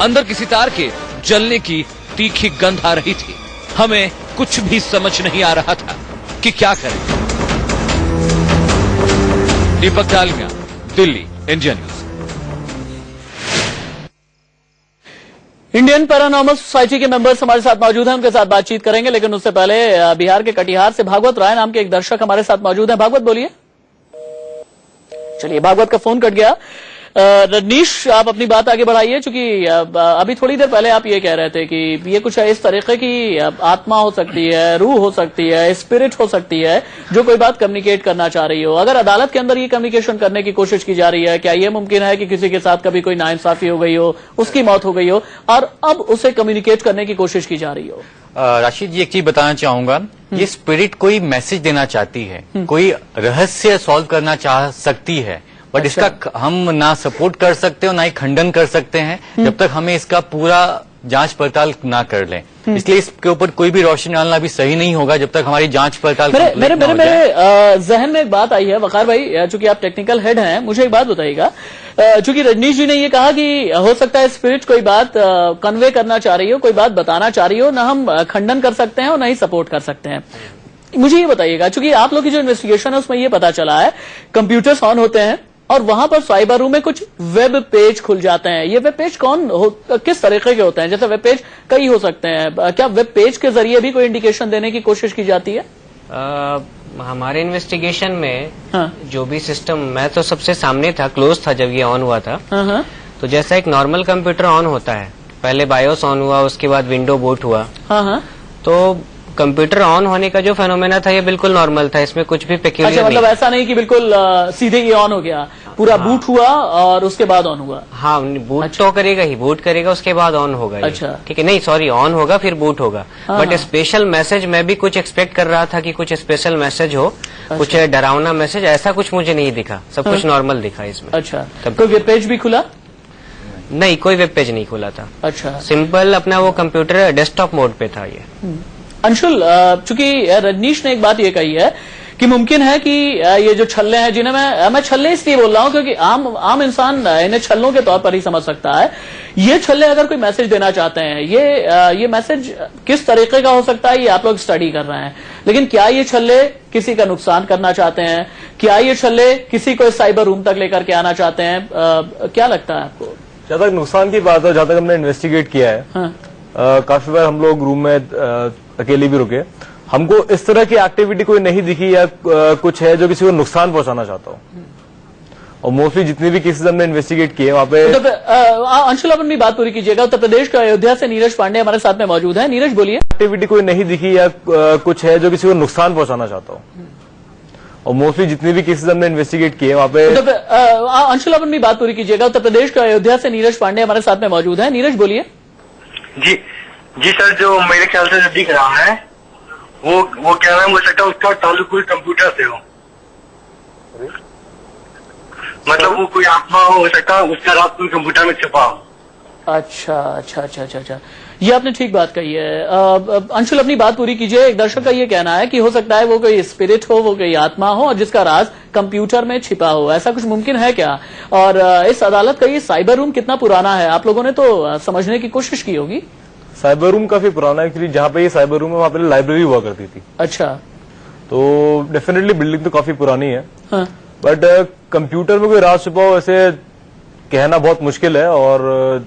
अंदर किसी तार के जलने की तीखी गंध आ रही थी। हमें कुछ भी समझ नहीं आ रहा था कि क्या करें। Deepak Dalmia, Delhi, India news. Indian paranormal society के मेंबर्स हमारे साथ मौजूद हैं, उनके साथ बातचीत करेंगे, लेकिन उससे पहले बिहार के कटिहार से भागवत राय नाम के एक दर्शक हमारे साथ मौजूद हैं। भागवत, बोलिए। चलिए, भागवत का फोन कट गया। रजनीश, आप अपनी बात आगे बढ़ाइए, क्योंकि अभी थोड़ी देर पहले आप ये कह रहे थे कि ये कुछ इस तरीके की आत्मा हो सकती है, रूह हो सकती है, स्पिरिट हो सकती है जो कोई बात कम्युनिकेट करना चाह रही हो। अगर अदालत के अंदर ये कम्युनिकेशन करने की कोशिश की जा रही है, क्या ये मुमकिन है कि किसी के साथ कभी कोई नाइंसाफी हो गई हो, उसकी मौत हो गई हो और अब उसे कम्युनिकेट करने की कोशिश की जा रही हो? राशिद जी, एक चीज बताना चाहूंगा। ये स्पिरिट कोई मैसेज देना चाहती है, कोई रहस्य सॉल्व करना चाह सकती है, बट इसका हम ना सपोर्ट कर सकते और ना ही खंडन कर सकते हैं जब तक हमें इसका पूरा जांच पड़ताल ना कर लें। इसलिए इसके ऊपर कोई भी रोशनी डालना भी सही नहीं होगा जब तक हमारी जांच पड़ताल मेरे जहन में एक बात आई है वकार भाई, चूंकि आप टेक्निकल हेड हैं, मुझे एक बात बताइएगा। चूंकि रजनीश जी ने ये कहा कि हो सकता है स्पिरिट कोई बात कन्वे करना चाह रही हो, कोई बात बताना चाह रही हो, ना हम खंडन कर सकते हैं और ना ही सपोर्ट कर सकते हैं। मुझे ये बताइएगा, चूंकि आप लोग की जो इन्वेस्टिगेशन है उसमें ये पता चला है कंप्यूटर्स ऑन होते हैं और वहां पर साइबर रूम में कुछ वेब पेज खुल जाते हैं। ये वेब पेज किस तरीके के होते हैं? जैसे वेब पेज कई हो सकते हैं, क्या वेब पेज के जरिए भी कोई इंडिकेशन देने की कोशिश की जाती है? हमारे इन्वेस्टिगेशन में जो भी सिस्टम, मैं तो सबसे सामने था, क्लोज था जब ये ऑन हुआ था। तो जैसा एक नॉर्मल कंप्यूटर ऑन होता है, पहले बायोस ऑन हुआ, उसके बाद विंडो बूट हुआ। तो कंप्यूटर ऑन होने का जो फेनोमेना था ये बिल्कुल नॉर्मल था, इसमें कुछ भी पेक्यूलियर अच्छा, मतलब ऐसा नहीं कि बिल्कुल सीधे ये ऑन हो गया, पूरा बूट हुआ और उसके बाद ऑन हुआ। हाँ, बूट तो करेगा ही, बूट करेगा उसके बाद ऑन होगा। अच्छा, ठीक है, नहीं सॉरी, ऑन होगा फिर बूट होगा। बट स्पेशल मैसेज मैं भी कुछ एक्सपेक्ट कर रहा था कि कुछ स्पेशल मैसेज हो, कुछ डरावना मैसेज, ऐसा कुछ मुझे नहीं दिखा, सब कुछ नॉर्मल दिखा इसमें। अच्छा, कोई वेब पेज भी खुला? नहीं, कोई वेब पेज नहीं खुला था। अच्छा, सिंपल अपना वो कंप्यूटर डेस्कटॉप मोड पे था ये। अंशुल, चूंकि रजनीश ने एक बात ये कही है कि मुमकिन है कि ये जो छल्ले हैं, जिन्हें मैं छल्ले इसलिए बोल रहा हूं क्योंकि आम इंसान इन्हें छल्लों के तौर पर ही समझ सकता है। ये छल्ले अगर कोई मैसेज देना चाहते हैं, ये मैसेज किस तरीके का हो सकता है, ये आप लोग स्टडी कर रहे हैं। लेकिन क्या ये छल्ले किसी का नुकसान करना चाहते हैं? क्या ये छल्ले किसी को साइबर रूम तक लेकर के आना चाहते हैं? क्या लगता है आपको? जहां तक नुकसान की बात है, जहां तक हमने इन्वेस्टिगेट किया है, काफी बार हम लोग रूम में अकेले भी रुके, हमको इस तरह की एक्टिविटी कोई नहीं दिखी या कुछ है जो किसी को नुकसान पहुंचाना चाहता हो। और मोस्टली जितने भी केसेस हमने इन्वेस्टिगेट किए वहां पे अंशुल, अपनी बात पूरी कीजिएगा। उत्तर प्रदेश के अयोध्या से नीरज पांडे हमारे साथ में मौजूद है। नीरज बोलिए। एक्टिविटी कोई नहीं दिखी या कुछ है जो किसी को नुकसान पहुंचाना चाहता हो। और मोस्टली जितने भी केसेस हमने इन्वेस्टिगेट किए वहां पे अंशुल, अपनी बात पूरी कीजिएगा। उत्तर प्रदेश के अयोध्या से नीरज पांडे हमारे साथ में मौजूद है। नीरज बोलिए। जी सर, जो मेरे ख्याल से जो दिख रहा है वो क्या नाम हो सकता है, उसका ताल्लुक कोई कंप्यूटर से हो, मतलब वो कोई आत्मा हो सकता है, उसका रात कोई कंप्यूटर में छिपा हो। अच्छा, ये आपने ठीक बात कही है। अंशुल, अपनी बात पूरी कीजिए। एक दर्शक का ये कहना है कि हो सकता है वो कोई स्पिरिट हो, वो कोई आत्मा हो और जिसका राज कंप्यूटर में छिपा हो। ऐसा कुछ मुमकिन है क्या? और इस अदालत का ये साइबर रूम कितना पुराना है? आप लोगों ने तो समझने की कोशिश की होगी। साइबर रूम काफी पुराना है, एक्चुअली जहाँ पे ये साइबर रूम है वहाँ पे लाइब्रेरी हुआ करती थी। अच्छा, तो डेफिनेटली बिल्डिंग तो काफी पुरानी है। बट कंप्यूटर में कोई राज छुपा हो ऐसे कहना बहुत मुश्किल है और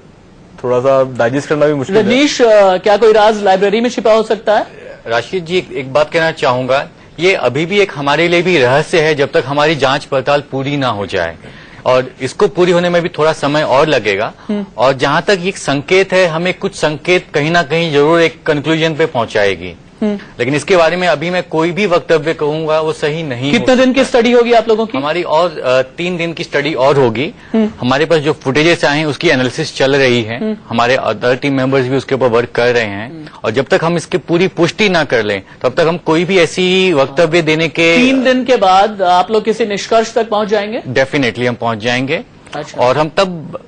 थोड़ा सा डाइजेस्ट करना भी मुश्किल है। रजनीश, क्या कोई राज लाइब्रेरी में छिपा हो सकता है? राशिद जी, एक बात कहना चाहूंगा, ये अभी भी एक हमारे लिए भी रहस्य है जब तक हमारी जांच पड़ताल पूरी ना हो जाए, और इसको पूरी होने में भी थोड़ा समय और लगेगा। और जहां तक ये संकेत है, हमें कुछ संकेत कहीं ना कहीं जरूर एक कंक्लूजन पे पहुंचाएगी, लेकिन इसके बारे में अभी मैं कोई भी वक्तव्य कहूंगा वो सही नहीं। कितने दिन की स्टडी होगी आप लोगों की? हमारी और 3 दिन की स्टडी और होगी। हमारे पास जो फुटेजेस आए हैं उसकी एनालिसिस चल रही है, हमारे अदर टीम मेंबर्स भी उसके ऊपर वर्क कर रहे हैं, और जब तक हम इसकी पूरी पुष्टि ना कर लें तब तक हम कोई भी ऐसी वक्तव्य देने के 3 दिन के बाद आप लोग किसी निष्कर्ष तक पहुंच जाएंगे? डेफिनेटली हम पहुंच जाएंगे। अच्छा। और हम तब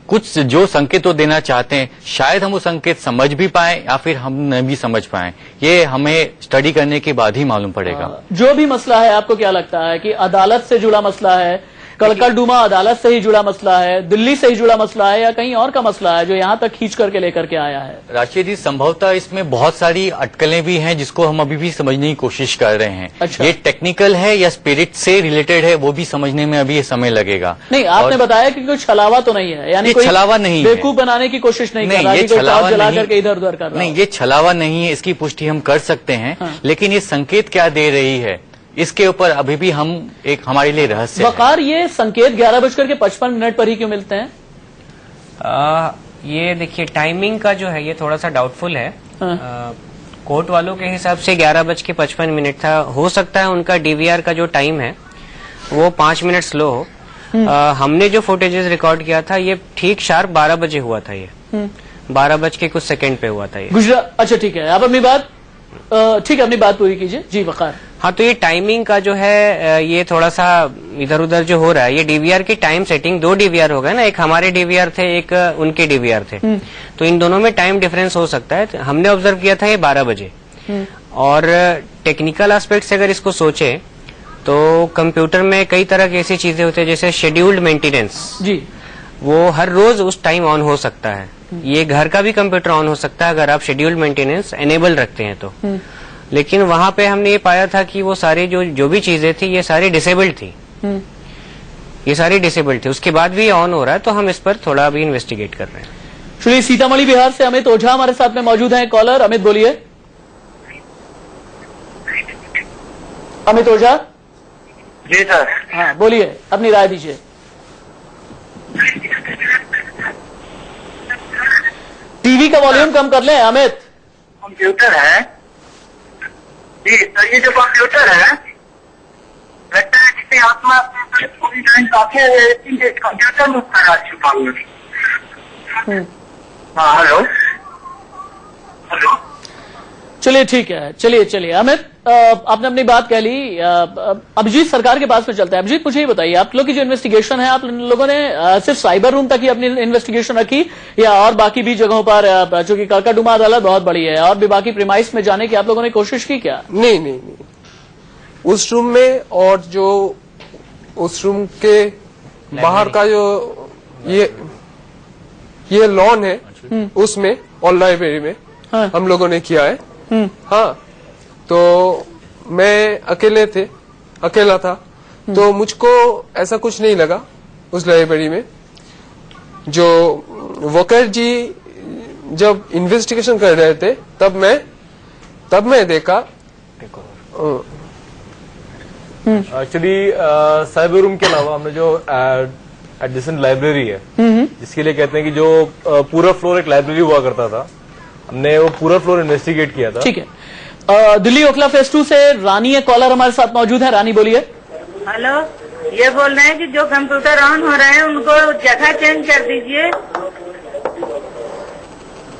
कुछ जो संकेत वो देना चाहते हैं, शायद हम वो संकेत समझ भी पाए या फिर हम नहीं भी समझ पाए, ये हमें स्टडी करने के बाद ही मालूम पड़ेगा। जो भी मसला है, आपको क्या लगता है कि अदालत से जुड़ा मसला है, कड़कड़डूमा अदालत से ही जुड़ा मसला है, दिल्ली से ही जुड़ा मसला है, या कहीं और का मसला है जो यहाँ तक खींच करके लेकर के आया है? राशिद जी, संभवतः इसमें बहुत सारी अटकलें भी हैं जिसको हम अभी भी समझने की कोशिश कर रहे हैं। अच्छा। ये टेक्निकल है या स्पिरिट से रिलेटेड है, वो भी समझने में अभी समय लगेगा। नहीं, आपने बताया कि कोई छलावा तो नहीं है, यानी कोई छलावा नहीं, बेवकूफ बनाने की कोशिश नहीं कर रहा, ये कोई छलावा जला करके इधर उधर कर रहा। नहीं, ये छलावा नहीं है, इसकी पुष्टि हम कर सकते हैं। लेकिन ये संकेत क्या दे रही है, इसके ऊपर अभी भी हम एक हमारे लिए रहस्य वकार, ये संकेत 11:55 पर ही क्यों मिलते हैं? ये देखिए, टाइमिंग का जो है ये थोड़ा सा डाउटफुल है। कोर्ट वालों के हिसाब से 11:55 था। हो सकता है उनका डीवीआर का जो टाइम है वो 5 मिनट स्लो हो। हमने जो फुटेजेस रिकॉर्ड किया था ये ठीक शार्प 12 बजे हुआ था। ये 12 बज के कुछ सेकंड पे हुआ था ये। गुजरात। अच्छा, ठीक है, आप अपनी बात ठीक है, अपनी बात पूरी कीजिए। जी वकार। हाँ, तो ये टाइमिंग का जो है ये थोड़ा सा इधर उधर जो हो रहा है, ये डीवीआर की टाइम सेटिंग, 2 डीवीआर हो गए ना, एक हमारे डीवीआर थे, एक उनके डीवीआर थे, तो इन दोनों में टाइम डिफरेंस हो सकता है। तो हमने ऑब्जर्व किया था ये 12 बजे। और टेक्निकल एस्पेक्ट से अगर इसको सोचे तो कंप्यूटर में कई तरह की ऐसी चीजें होती है जैसे शेड्यूल्ड मेंटेनेंस जी, वो हर रोज उस टाइम ऑन हो सकता है। ये घर का भी कंप्यूटर ऑन हो सकता है अगर आप शेड्यूल्ड मेंटेनेंस एनेबल रखते हैं तो। लेकिन वहां पे हमने ये पाया था कि वो सारी जो भी चीजें थी ये सारी डिसेबल्ड थी, ये सारी डिसेबल्ड थी। उसके बाद भी ऑन हो रहा है, तो हम इस पर थोड़ा अभी इन्वेस्टिगेट कर रहे हैं। चलिए, सीतामढ़ी बिहार से अमित ओझा हमारे साथ में मौजूद हैं कॉलर। अमित बोलिए। अमित ओझा जी सर। हाँ बोलिए, अपनी राय दीजिए। टीवी का वॉल्यूम कम कर लें अमित। कंप्यूटर है जी सर, ये जो कंप्यूटर है लगता है किसी आत्मा कंप्यूटर में उसका राज छुपा हुआ। हाँ हेलो हेलो। चलिए ठीक है, चलिए अमित, आपने अपनी बात कह ली। अभिजीत सरकार के पास में चलता है। अभिजीत, मुझे ये बताइए, आप लोग की जो इन्वेस्टिगेशन है, आप लोगों ने सिर्फ साइबर रूम तक ही अपनी इन्वेस्टिगेशन रखी या और बाकी भी जगहों पर, चूंकि कड़कड़डुमा अदालत बहुत बड़ी है, और भी बाकी प्रीमाइस में जाने की आप लोगों ने कोशिश की क्या? नहीं, उस रूम में और जो उस रूम के बाहर का जो ये लॉन है उसमें और लाइब्रेरी में हम लोगों ने किया है। हाँ, तो मैं अकेला था, तो मुझको ऐसा कुछ नहीं लगा उस लाइब्रेरी में। जो वोकर जी जब इन्वेस्टिगेशन कर रहे थे तब मैं देखा। एक्चुअली साइबर रूम के अलावा हमने जो एडजेसेंट लाइब्रेरी है, जिसके लिए कहते हैं कि जो पूरा फ्लोर एक लाइब्रेरी हुआ करता था, हमने वो पूरा फ्लोर इन्वेस्टिगेट किया था। ठीक है। दिल्ली ओखला फेज 2 से रानी एक कॉलर हमारे साथ मौजूद है। रानी बोलिए। हेलो, ये बोल रहे हैं कि जो कंप्यूटर ऑन हो रहे हैं उनको जगह चेंज कर दीजिए।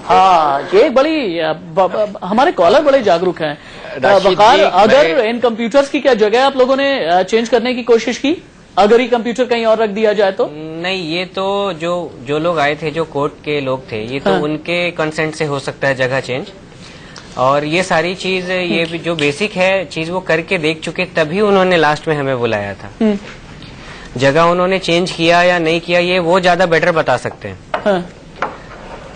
हाँ, ये बड़ी हमारे कॉलर बड़े जागरूक हैं। वकार, अगर इन कंप्यूटर्स की क्या जगह आप लोगों ने चेंज करने की कोशिश की, अगर ये कंप्यूटर कहीं और रख दिया जाए तो? नहीं, ये तो जो लोग आए थे, जो कोर्ट के लोग थे, ये तो उनके कंसेंट से हो सकता है जगह चेंज। और ये सारी चीज, ये भी जो बेसिक है चीज वो करके देख चुके, तभी उन्होंने लास्ट में हमें बुलाया था। जगह उन्होंने चेंज किया या नहीं किया, ये वो ज्यादा बेटर बता सकते हैं।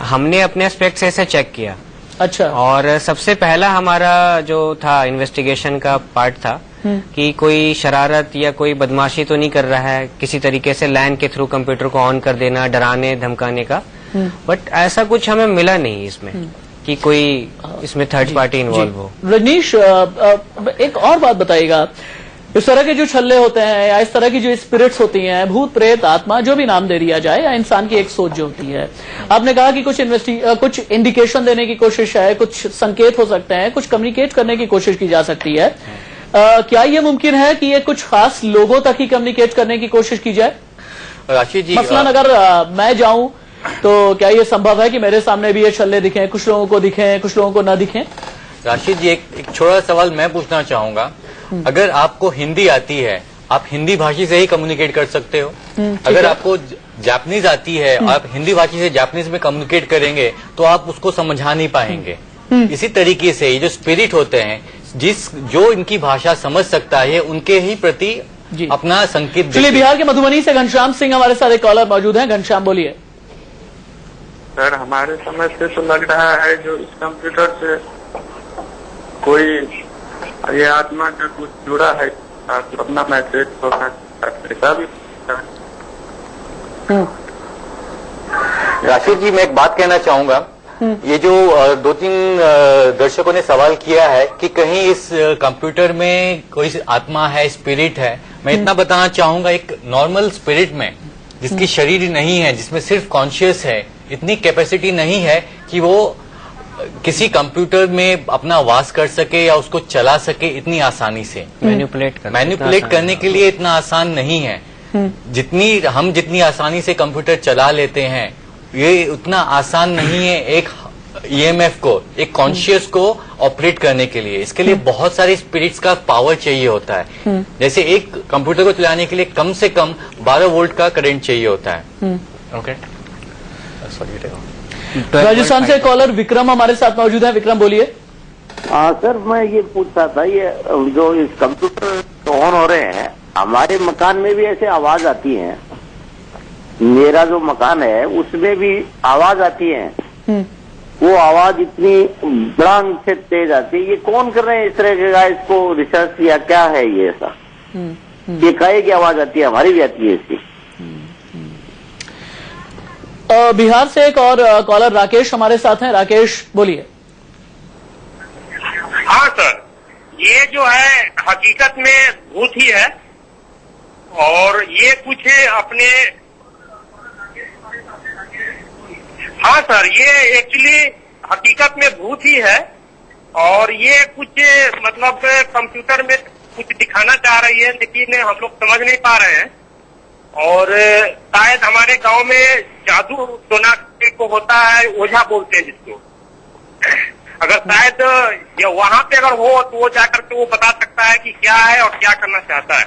हमने अपने एस्पेक्ट से इसे चेक किया। अच्छा। और सबसे पहला हमारा जो था इन्वेस्टिगेशन का पार्ट था कि कोई शरारत या कोई बदमाशी तो नहीं कर रहा है, किसी तरीके से लैन के थ्रू कंप्यूटर को ऑन कर देना, डराने धमकाने का। बट ऐसा कुछ हमें मिला नहीं इसमें कि कोई इसमें थर्ड पार्टी इन्वॉल्व हो। रजनीश, एक और बात बताइएगा, इस तरह के जो छल्ले होते हैं या इस तरह की जो स्पिरिट्स होती हैं, भूत प्रेत आत्मा जो भी नाम दे दिया जाए, या इंसान की एक सोच जो होती है, आपने कहा कि कुछ इंडिकेशन देने की कोशिश है, कुछ संकेत हो सकते हैं, कुछ कम्युनिकेट करने की कोशिश की जा सकती है। क्या ये मुमकिन है कि ये कुछ खास लोगों तक ही कम्युनिकेट करने की कोशिश की जाए? राशि जी, मसलन अगर मैं जाऊं तो क्या ये संभव है कि मेरे सामने भी ये छल्ले दिखें, कुछ लोगों को दिखें, कुछ लोगों को न दिखें? राशि जी, एक छोटा सवाल मैं पूछना चाहूंगा। अगर आपको हिंदी आती है, आप हिंदी भाषी से ही कम्युनिकेट कर सकते हो। अगर आपको जापानीज आती है, आप हिंदी भाषी से जापानीज में कम्युनिकेट करेंगे तो आप उसको समझा नहीं पाएंगे। इसी तरीके से ये जो स्पिरिट होते हैं, जो इनकी भाषा समझ सकता है, उनके ही प्रति अपना संकेत। चलिए, बिहार के मधुबनी से घनश्याम सिंह हमारे साथ एक कॉलर मौजूद है। घनश्याम बोलिए। सर, हमारे समझ से तो लग रहा है जो इस कंप्यूटर से कोई ये आत्मा का कुछ जुड़ा है, अपना मैसेज ऐसा भी। राशिद जी, मैं एक बात कहना चाहूंगा। ये जो 2-3 दर्शकों ने सवाल किया है कि कहीं इस कंप्यूटर में कोई आत्मा है, स्पिरिट है, मैं इतना बताना चाहूंगा, एक नॉर्मल स्पिरिट में जिसकी शरीर नहीं है, जिसमें सिर्फ कॉन्शियस है, इतनी कैपेसिटी नहीं है कि वो किसी कंप्यूटर में अपना वास कर सके या उसको चला सके इतनी आसानी से। मैनिपुलेट करने के लिए इतना आसान नहीं है। जितनी आसानी से कंप्यूटर चला लेते हैं, ये उतना आसान नहीं है ईएमएफ को, एक कॉन्शियस को ऑपरेट करने के लिए, इसके लिए बहुत सारे स्पिरिट्स का पावर चाहिए होता है। जैसे एक कंप्यूटर को चलाने के लिए कम से कम 12 वोल्ट का करंट चाहिए होता है। ओके, राजस्थान से कॉलर विक्रम हमारे साथ मौजूद है। विक्रम बोलिए। सर मैं ये पूछ रहा था, ये जो इस कंप्यूटर ऑन हो रहे हैं, हमारे मकान में भी ऐसे आवाज आती है। मेरा जो मकान है उसमें भी आवाज आती है। वो आवाज इतनी ब्रांड से तेज आती है। ये कौन कर रहे हैं इस तरह का, इसको रिसर्च या क्या है ये ऐसा? ये काहे की आवाज आती है, हमारी भी आती है इसकी। बिहार से एक और कॉलर राकेश हमारे साथ हैं। राकेश बोलिए। हाँ सर, ये जो है हकीकत में भूत ही है और ये कुछ अपने, हाँ सर, ये एक्चुअली हकीकत में भूत ही है और ये कुछ मतलब कंप्यूटर में कुछ दिखाना चाह रही है, लेकिन हम लोग समझ नहीं पा रहे हैं। और शायद हमारे गांव में जादू टोना को होता है, ओझा बोलते हैं जिसको। अगर शायद या वहां पे अगर हो तो वो जाकर के वो बता सकता है कि क्या है और क्या करना चाहता है।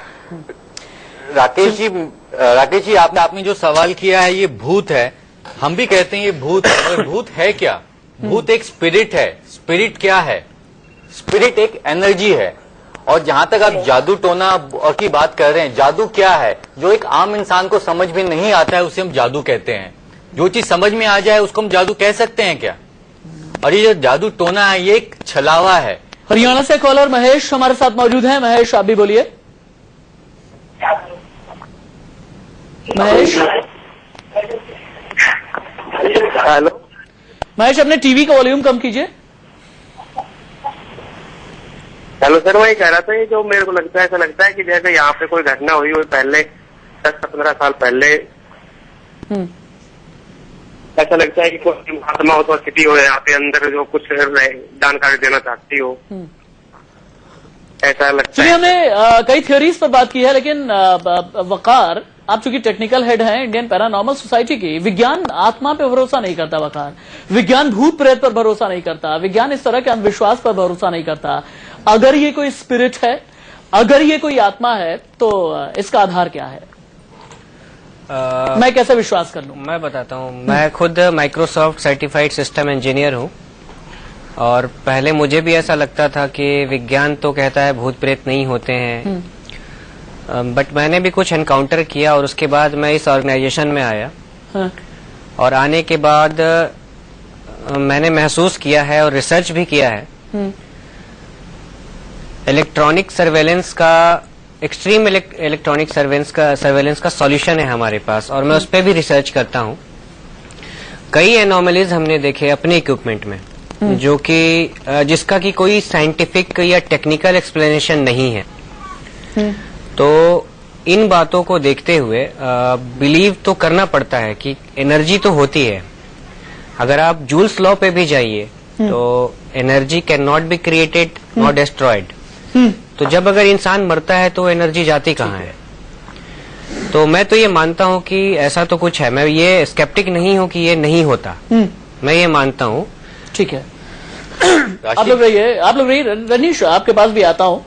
राकेश जी आपने जो सवाल किया है ये भूत है, हम भी कहते हैं ये भूत है, और भूत है क्या? भूत एक स्पिरिट है। स्पिरिट क्या है? स्पिरिट एक एनर्जी है। और जहां तक आप जादू टोना की बात कर रहे हैं, जादू क्या है? जो एक आम इंसान को समझ में नहीं आता है उसे हम जादू कहते हैं। जो चीज समझ में आ जाए उसको हम जादू कह सकते हैं क्या? और ये जो जादू टोना है ये एक छलावा है। हरियाणा से कॉलर महेश हमारे साथ मौजूद हैं। महेश आप भी बोलिए। महेश, हेलो महेश अपने टीवी का वॉल्यूम कम कीजिए। हेलो सर, मैं ये कह रहा था, ये जो मेरे को लगता है, ऐसा लगता है कि जैसे यहाँ पे कोई घटना हुई हो पहले 10-15 साल पहले, ऐसा लगता है कि कोई महात्मा हो तो स्थिति हो यहाँ पे अंदर जो कुछ जानकारी देना चाहती हो, ऐसा लगता है। हमने कई थ्योरीज पर बात की है, लेकिन वकार आप चूंकि टेक्निकल हेड हैं इंडियन पैरानॉर्मल सोसाइटी की, विज्ञान आत्मा पे भरोसा नहीं करता। वकार, विज्ञान भूत प्रेत पर भरोसा नहीं करता। विज्ञान इस तरह के अंधविश्वास पर भरोसा नहीं करता। अगर ये कोई स्पिरिट है, अगर ये कोई आत्मा है, तो इसका आधार क्या है? मैं कैसे विश्वास कर लूं? मैं बताता हूं। मैं खुद माइक्रोसॉफ्ट सर्टिफाइड सिस्टम इंजीनियर हूं और पहले मुझे भी ऐसा लगता था कि विज्ञान तो कहता है भूत प्रेत नहीं होते हैं, बट मैंने भी कुछ एनकाउंटर किया और उसके बाद मैं इस ऑर्गेनाइजेशन में आया। और आने के बाद मैंने महसूस किया है और रिसर्च भी किया है। इलेक्ट्रॉनिक सर्वेलेंस का, एक्सट्रीम इलेक्ट्रॉनिक सर्वेलेंस का सॉल्यूशन है हमारे पास और मैं उस पर भी रिसर्च करता हूं। कई एनोमलीज हमने देखे अपने इक्विपमेंट में जो कि जिसका कि कोई साइंटिफिक या टेक्निकल एक्सप्लेनेशन नहीं है। तो इन बातों को देखते हुए बिलीव तो करना पड़ता है कि एनर्जी तो होती है। अगर आप जूल्स लॉ पे भी जाइए तो energy can not be created not destroyed. तो जब अगर इंसान मरता है तो एनर्जी जाती कहाँ है? तो मैं तो ये मानता हूँ कि ऐसा तो कुछ है। मैं ये स्केप्टिक नहीं हूँ कि ये नहीं होता, मैं ये मानता हूँ। ठीक है, आप लोग रहिए रनीश, आपके पास भी आता हूँ।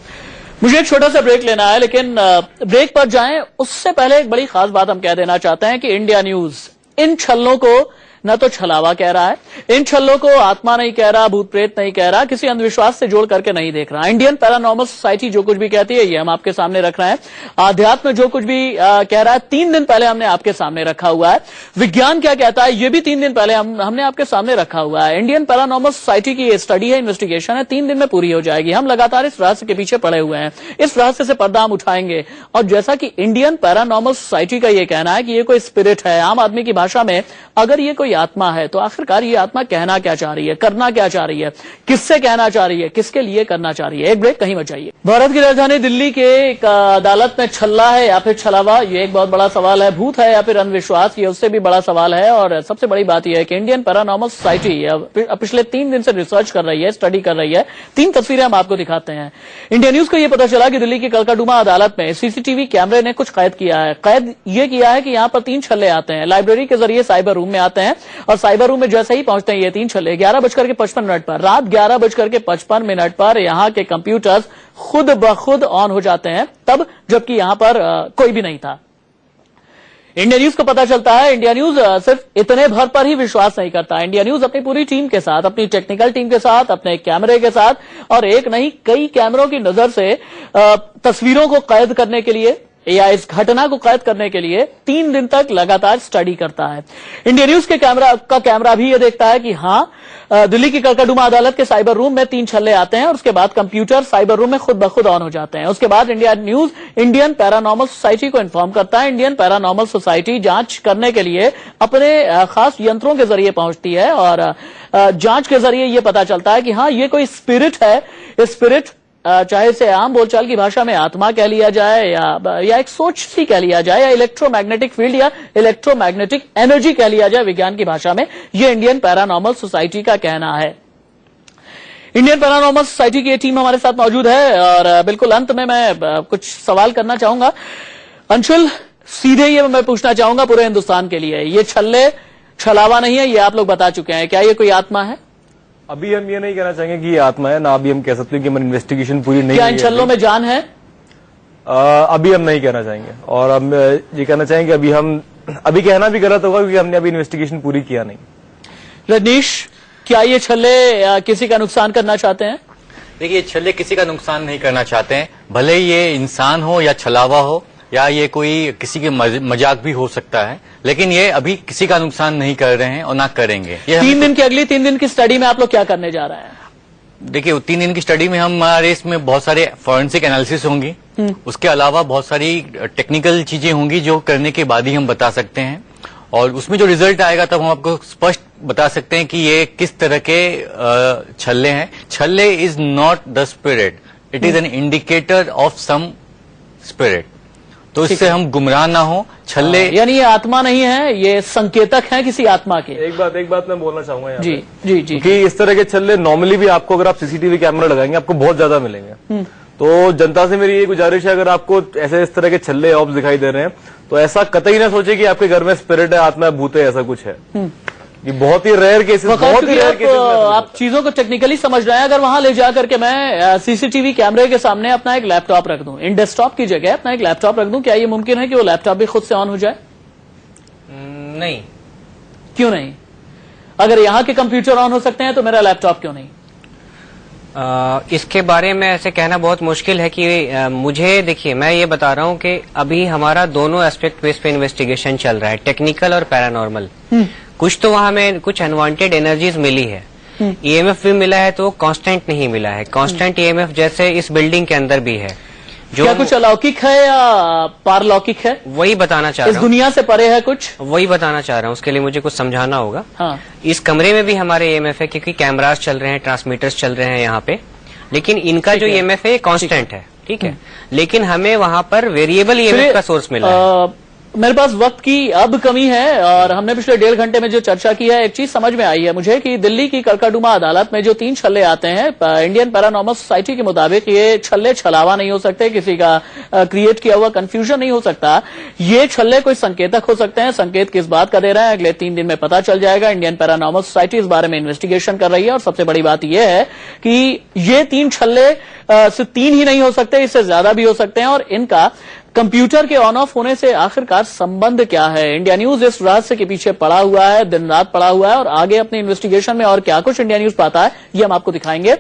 मुझे एक छोटा सा ब्रेक लेना है, लेकिन ब्रेक पर जाएं उससे पहले एक बड़ी खास बात हम कह देना चाहते हैं कि इंडिया न्यूज इन छल्लों को न तो छलावा कह रहा है, इन छल्लों को आत्मा नहीं कह रहा, भूत प्रेत नहीं कह रहा, किसी अंधविश्वास से जोड़ करके नहीं देख रहा। इंडियन पैरानॉर्मल सोसाइटी जो कुछ भी कहती है ये हम आपके सामने रख रहे हैं। आध्यात्म जो कुछ भी कह रहा है 3 दिन पहले हमने आपके सामने रखा हुआ है। विज्ञान क्या कहता है ये भी 3 दिन पहले हमने आपके सामने रखा हुआ है। इंडियन पैरानॉर्मल सोसाइटी की ये स्टडी है, इन्वेस्टिगेशन है, 3 दिन में पूरी हो जाएगी। हम लगातार इस रहस्य के पीछे पड़े हुए हैं, इस रहस्य से पर्दा हम उठाएंगे। और जैसा कि इंडियन पैरानॉर्मल सोसाइटी का ये कहना है कि ये कोई स्पिरिट है, आम आदमी की भाषा में अगर ये कोई आत्मा है तो आखिरकार ये आत्मा कहना क्या चाह रही है, करना क्या चाह रही है, किससे कहना चाह रही है, किसके लिए करना चाह रही है। एक ब्रेक, कहीं मत जाइए। भारत की राजधानी दिल्ली के एक अदालत में छल्ला है या फिर छलावा, ये एक बहुत बड़ा सवाल है। भूत है या फिर अंधविश्वास, ये उससे भी बड़ा सवाल है। और सबसे बड़ी बात यह है कि इंडियन पैरानॉर्मल सोसाइटी पिछले 3 दिन से रिसर्च कर रही है, स्टडी कर रही है। 3 तस्वीरें हम आपको दिखाते हैं। इंडिया न्यूज को यह पता चला कि दिल्ली की कलकदुमा अदालत में सीसीटीवी कैमरे ने कुछ कैद किया है। कैद ये किया है कि यहाँ पर 3 छल्ले आते हैं, लाइब्रेरी के जरिए साइबर रूम में आते हैं और साइबर रूम में जैसे ही पहुंचते हैं ये तीन छल्ले 11:55 पर, रात 11:55 पर यहां के कंप्यूटर्स खुद ब खुद ऑन हो जाते हैं, तब जबकि यहां पर कोई भी नहीं था। इंडिया न्यूज को पता चलता है, इंडिया न्यूज सिर्फ इतने भर पर ही विश्वास नहीं करता। इंडिया न्यूज अपनी पूरी टीम के साथ, अपनी टेक्निकल टीम के साथ, अपने कैमरे के साथ और एक नहीं कई कैमरों की नजर से तस्वीरों को कैद करने के लिए या इस घटना को कैद करने के लिए 3 दिन तक लगातार स्टडी करता है। इंडिया न्यूज के कैमरा भी ये देखता है कि हां, दिल्ली की कड़कड़डुमा अदालत के साइबर रूम में 3 छल्ले आते हैं और उसके बाद कंप्यूटर साइबर रूम में खुद ब खुद ऑन हो जाते हैं। उसके बाद India news Indian paranormal society को इन्फॉर्म करता है। इंडियन पैरानॉर्मल सोसाइटी जांच करने के लिए अपने खास यंत्रों के जरिए पहुंचती है और जांच के जरिए यह पता चलता है कि हां, ये कोई स्पिरिट है। स्पिरिट चाहे इसे आम बोलचाल की भाषा में आत्मा कह लिया जाए या एक सोच सी कह लिया जाए या इलेक्ट्रोमैग्नेटिक फील्ड या इलेक्ट्रोमैग्नेटिक एनर्जी कह लिया जाए विज्ञान की भाषा में, यह इंडियन पैरानॉर्मल सोसाइटी का कहना है। इंडियन पैरानॉर्मल सोसाइटी की टीम हमारे साथ मौजूद है और बिल्कुल अंत में मैं कुछ सवाल करना चाहूंगा। अंशुल, सीधे ये मैं पूछना चाहूंगा पूरे हिंदुस्तान के लिए, ये छल्ले छलावा नहीं है, ये आप लोग बता चुके हैं, क्या ये कोई आत्मा है? अभी हम ये नहीं कहना चाहेंगे कि ये आत्मा है, ना अभी हम कह सकते हैं कि हमारी इन्वेस्टिगेशन पूरी नहीं क्या इन छल्लों में जान है? अभी हम नहीं कहना चाहेंगे और हम ये कहना चाहेंगे अभी कहना भी गलत होगा क्योंकि हमने अभी इन्वेस्टिगेशन पूरी किया नहीं। रजनीश, क्या ये छल्ले किसी का नुकसान करना चाहते हैं? देखिए, छल्ले किसी का नुकसान नहीं करना चाहते हैं, भले ही ये इंसान हो या छलावा हो या ये कोई किसी के मजाक भी हो सकता है, लेकिन ये अभी किसी का नुकसान नहीं कर रहे हैं और ना करेंगे। ये अगली 3 दिन की स्टडी में आप लोग क्या करने जा रहे हैं? देखिए, 3 दिन की स्टडी में हमारे इसमें बहुत सारे फॉरेंसिक एनालिसिस होंगी, उसके अलावा बहुत सारी टेक्निकल चीजें होंगी जो करने के बाद ही हम बता सकते हैं और उसमें जो रिजल्ट आएगा तब हम आपको स्पष्ट बता सकते हैं कि ये किस तरह के छल्ले हैं। छल्ले is not the spirit, it is an indicator of some spirit, तो इससे हम गुमराह ना हो। छल्ले यानी ये आत्मा नहीं है, ये संकेतक हैं किसी आत्मा के। एक बात मैं बोलना चाहूंगा यहाँ जी जी जी कि इस तरह के छल्ले नॉर्मली भी आपको अगर आप सीसीटीवी कैमरा लगाएंगे आपको बहुत ज्यादा मिलेंगे। तो जनता से मेरी ये गुजारिश है, अगर आपको ऐसे इस तरह के छल्ले ऑब्स दिखाई दे रहे हैं तो ऐसा कतई ना सोचे कि आपके घर में स्पिरिट है, आत्मा है, भूत है, ऐसा कुछ है। ये बहुत ही रेयर केसेस, आप चीजों को टेक्निकली समझ रहे हैं। अगर वहां ले जाकर के मैं सीसीटीवी कैमरे के सामने अपना एक लैपटॉप रख दूं, इन डेस्कटॉप की जगह अपना एक लैपटॉप रख दूं, क्या ये मुमकिन है कि वो लैपटॉप भी खुद से ऑन हो जाए? नहीं। क्यों नहीं? अगर यहाँ के कंप्यूटर ऑन हो सकते हैं तो मेरा लैपटॉप क्यों नहीं? इसके बारे में ऐसे कहना बहुत मुश्किल है कि मुझे, देखिए, मैं ये बता रहा हूँ कि अभी हमारा दोनों एस्पेक्ट बेस पे इन्वेस्टिगेशन चल रहा है, टेक्निकल और पैरानॉर्मल। कुछ तो वहां में कुछ अनवांटेड एनर्जीज मिली है, ईएमएफ भी मिला है तो कांस्टेंट नहीं मिला है। कांस्टेंट ईएमएफ जैसे इस बिल्डिंग के अंदर भी है, जो क्या कुछ अलौकिक है या पारलौकिक है? वही बताना चाह रहा हूँ। इस दुनिया से परे है कुछ? वही बताना चाह रहा हूँ, उसके लिए मुझे कुछ समझाना होगा। हाँ। इस कमरे में भी हमारे ईएमएफ है क्योंकि कैमरास चल रहे हैं, ट्रांसमीटर्स चल रहे हैं यहाँ पे, लेकिन इनका जो ईएमएफ है कांस्टेंट है, ठीक है। लेकिन हमें वहां पर वेरिएबल ईएमएफ का सोर्स मिला है। मेरे पास वक्त की अब कमी है और हमने पिछले 1.5 घंटे में जो चर्चा की है, एक चीज समझ में आई है मुझे कि दिल्ली की कड़कड़डुमा अदालत में जो 3 छल्ले आते हैं, इंडियन पैरानॉर्मल सोसाइटी के मुताबिक ये छल्ले छलावा नहीं हो सकते, किसी का क्रिएट किया हुआ कंफ्यूजन नहीं हो सकता। ये छल्ले कोई संकेतक हो सकते हैं। संकेत किस बात का दे रहे हैं अगले 3 दिन में पता चल जाएगा। इंडियन पैरानॉर्मल सोसाइटी इस बारे में इन्वेस्टिगेशन कर रही है और सबसे बड़ी बात यह है कि ये 3 छल्ले सिर्फ 3 ही नहीं हो सकते, इससे ज्यादा भी हो सकते हैं और इनका कंप्यूटर के ऑन ऑफ होने से आखिरकार संबंध क्या है। इंडिया न्यूज इस रहस्य के पीछे पड़ा हुआ है, दिन रात पड़ा हुआ है और आगे अपनी इन्वेस्टिगेशन में और क्या कुछ इंडिया न्यूज पाता है ये हम आपको दिखाएंगे।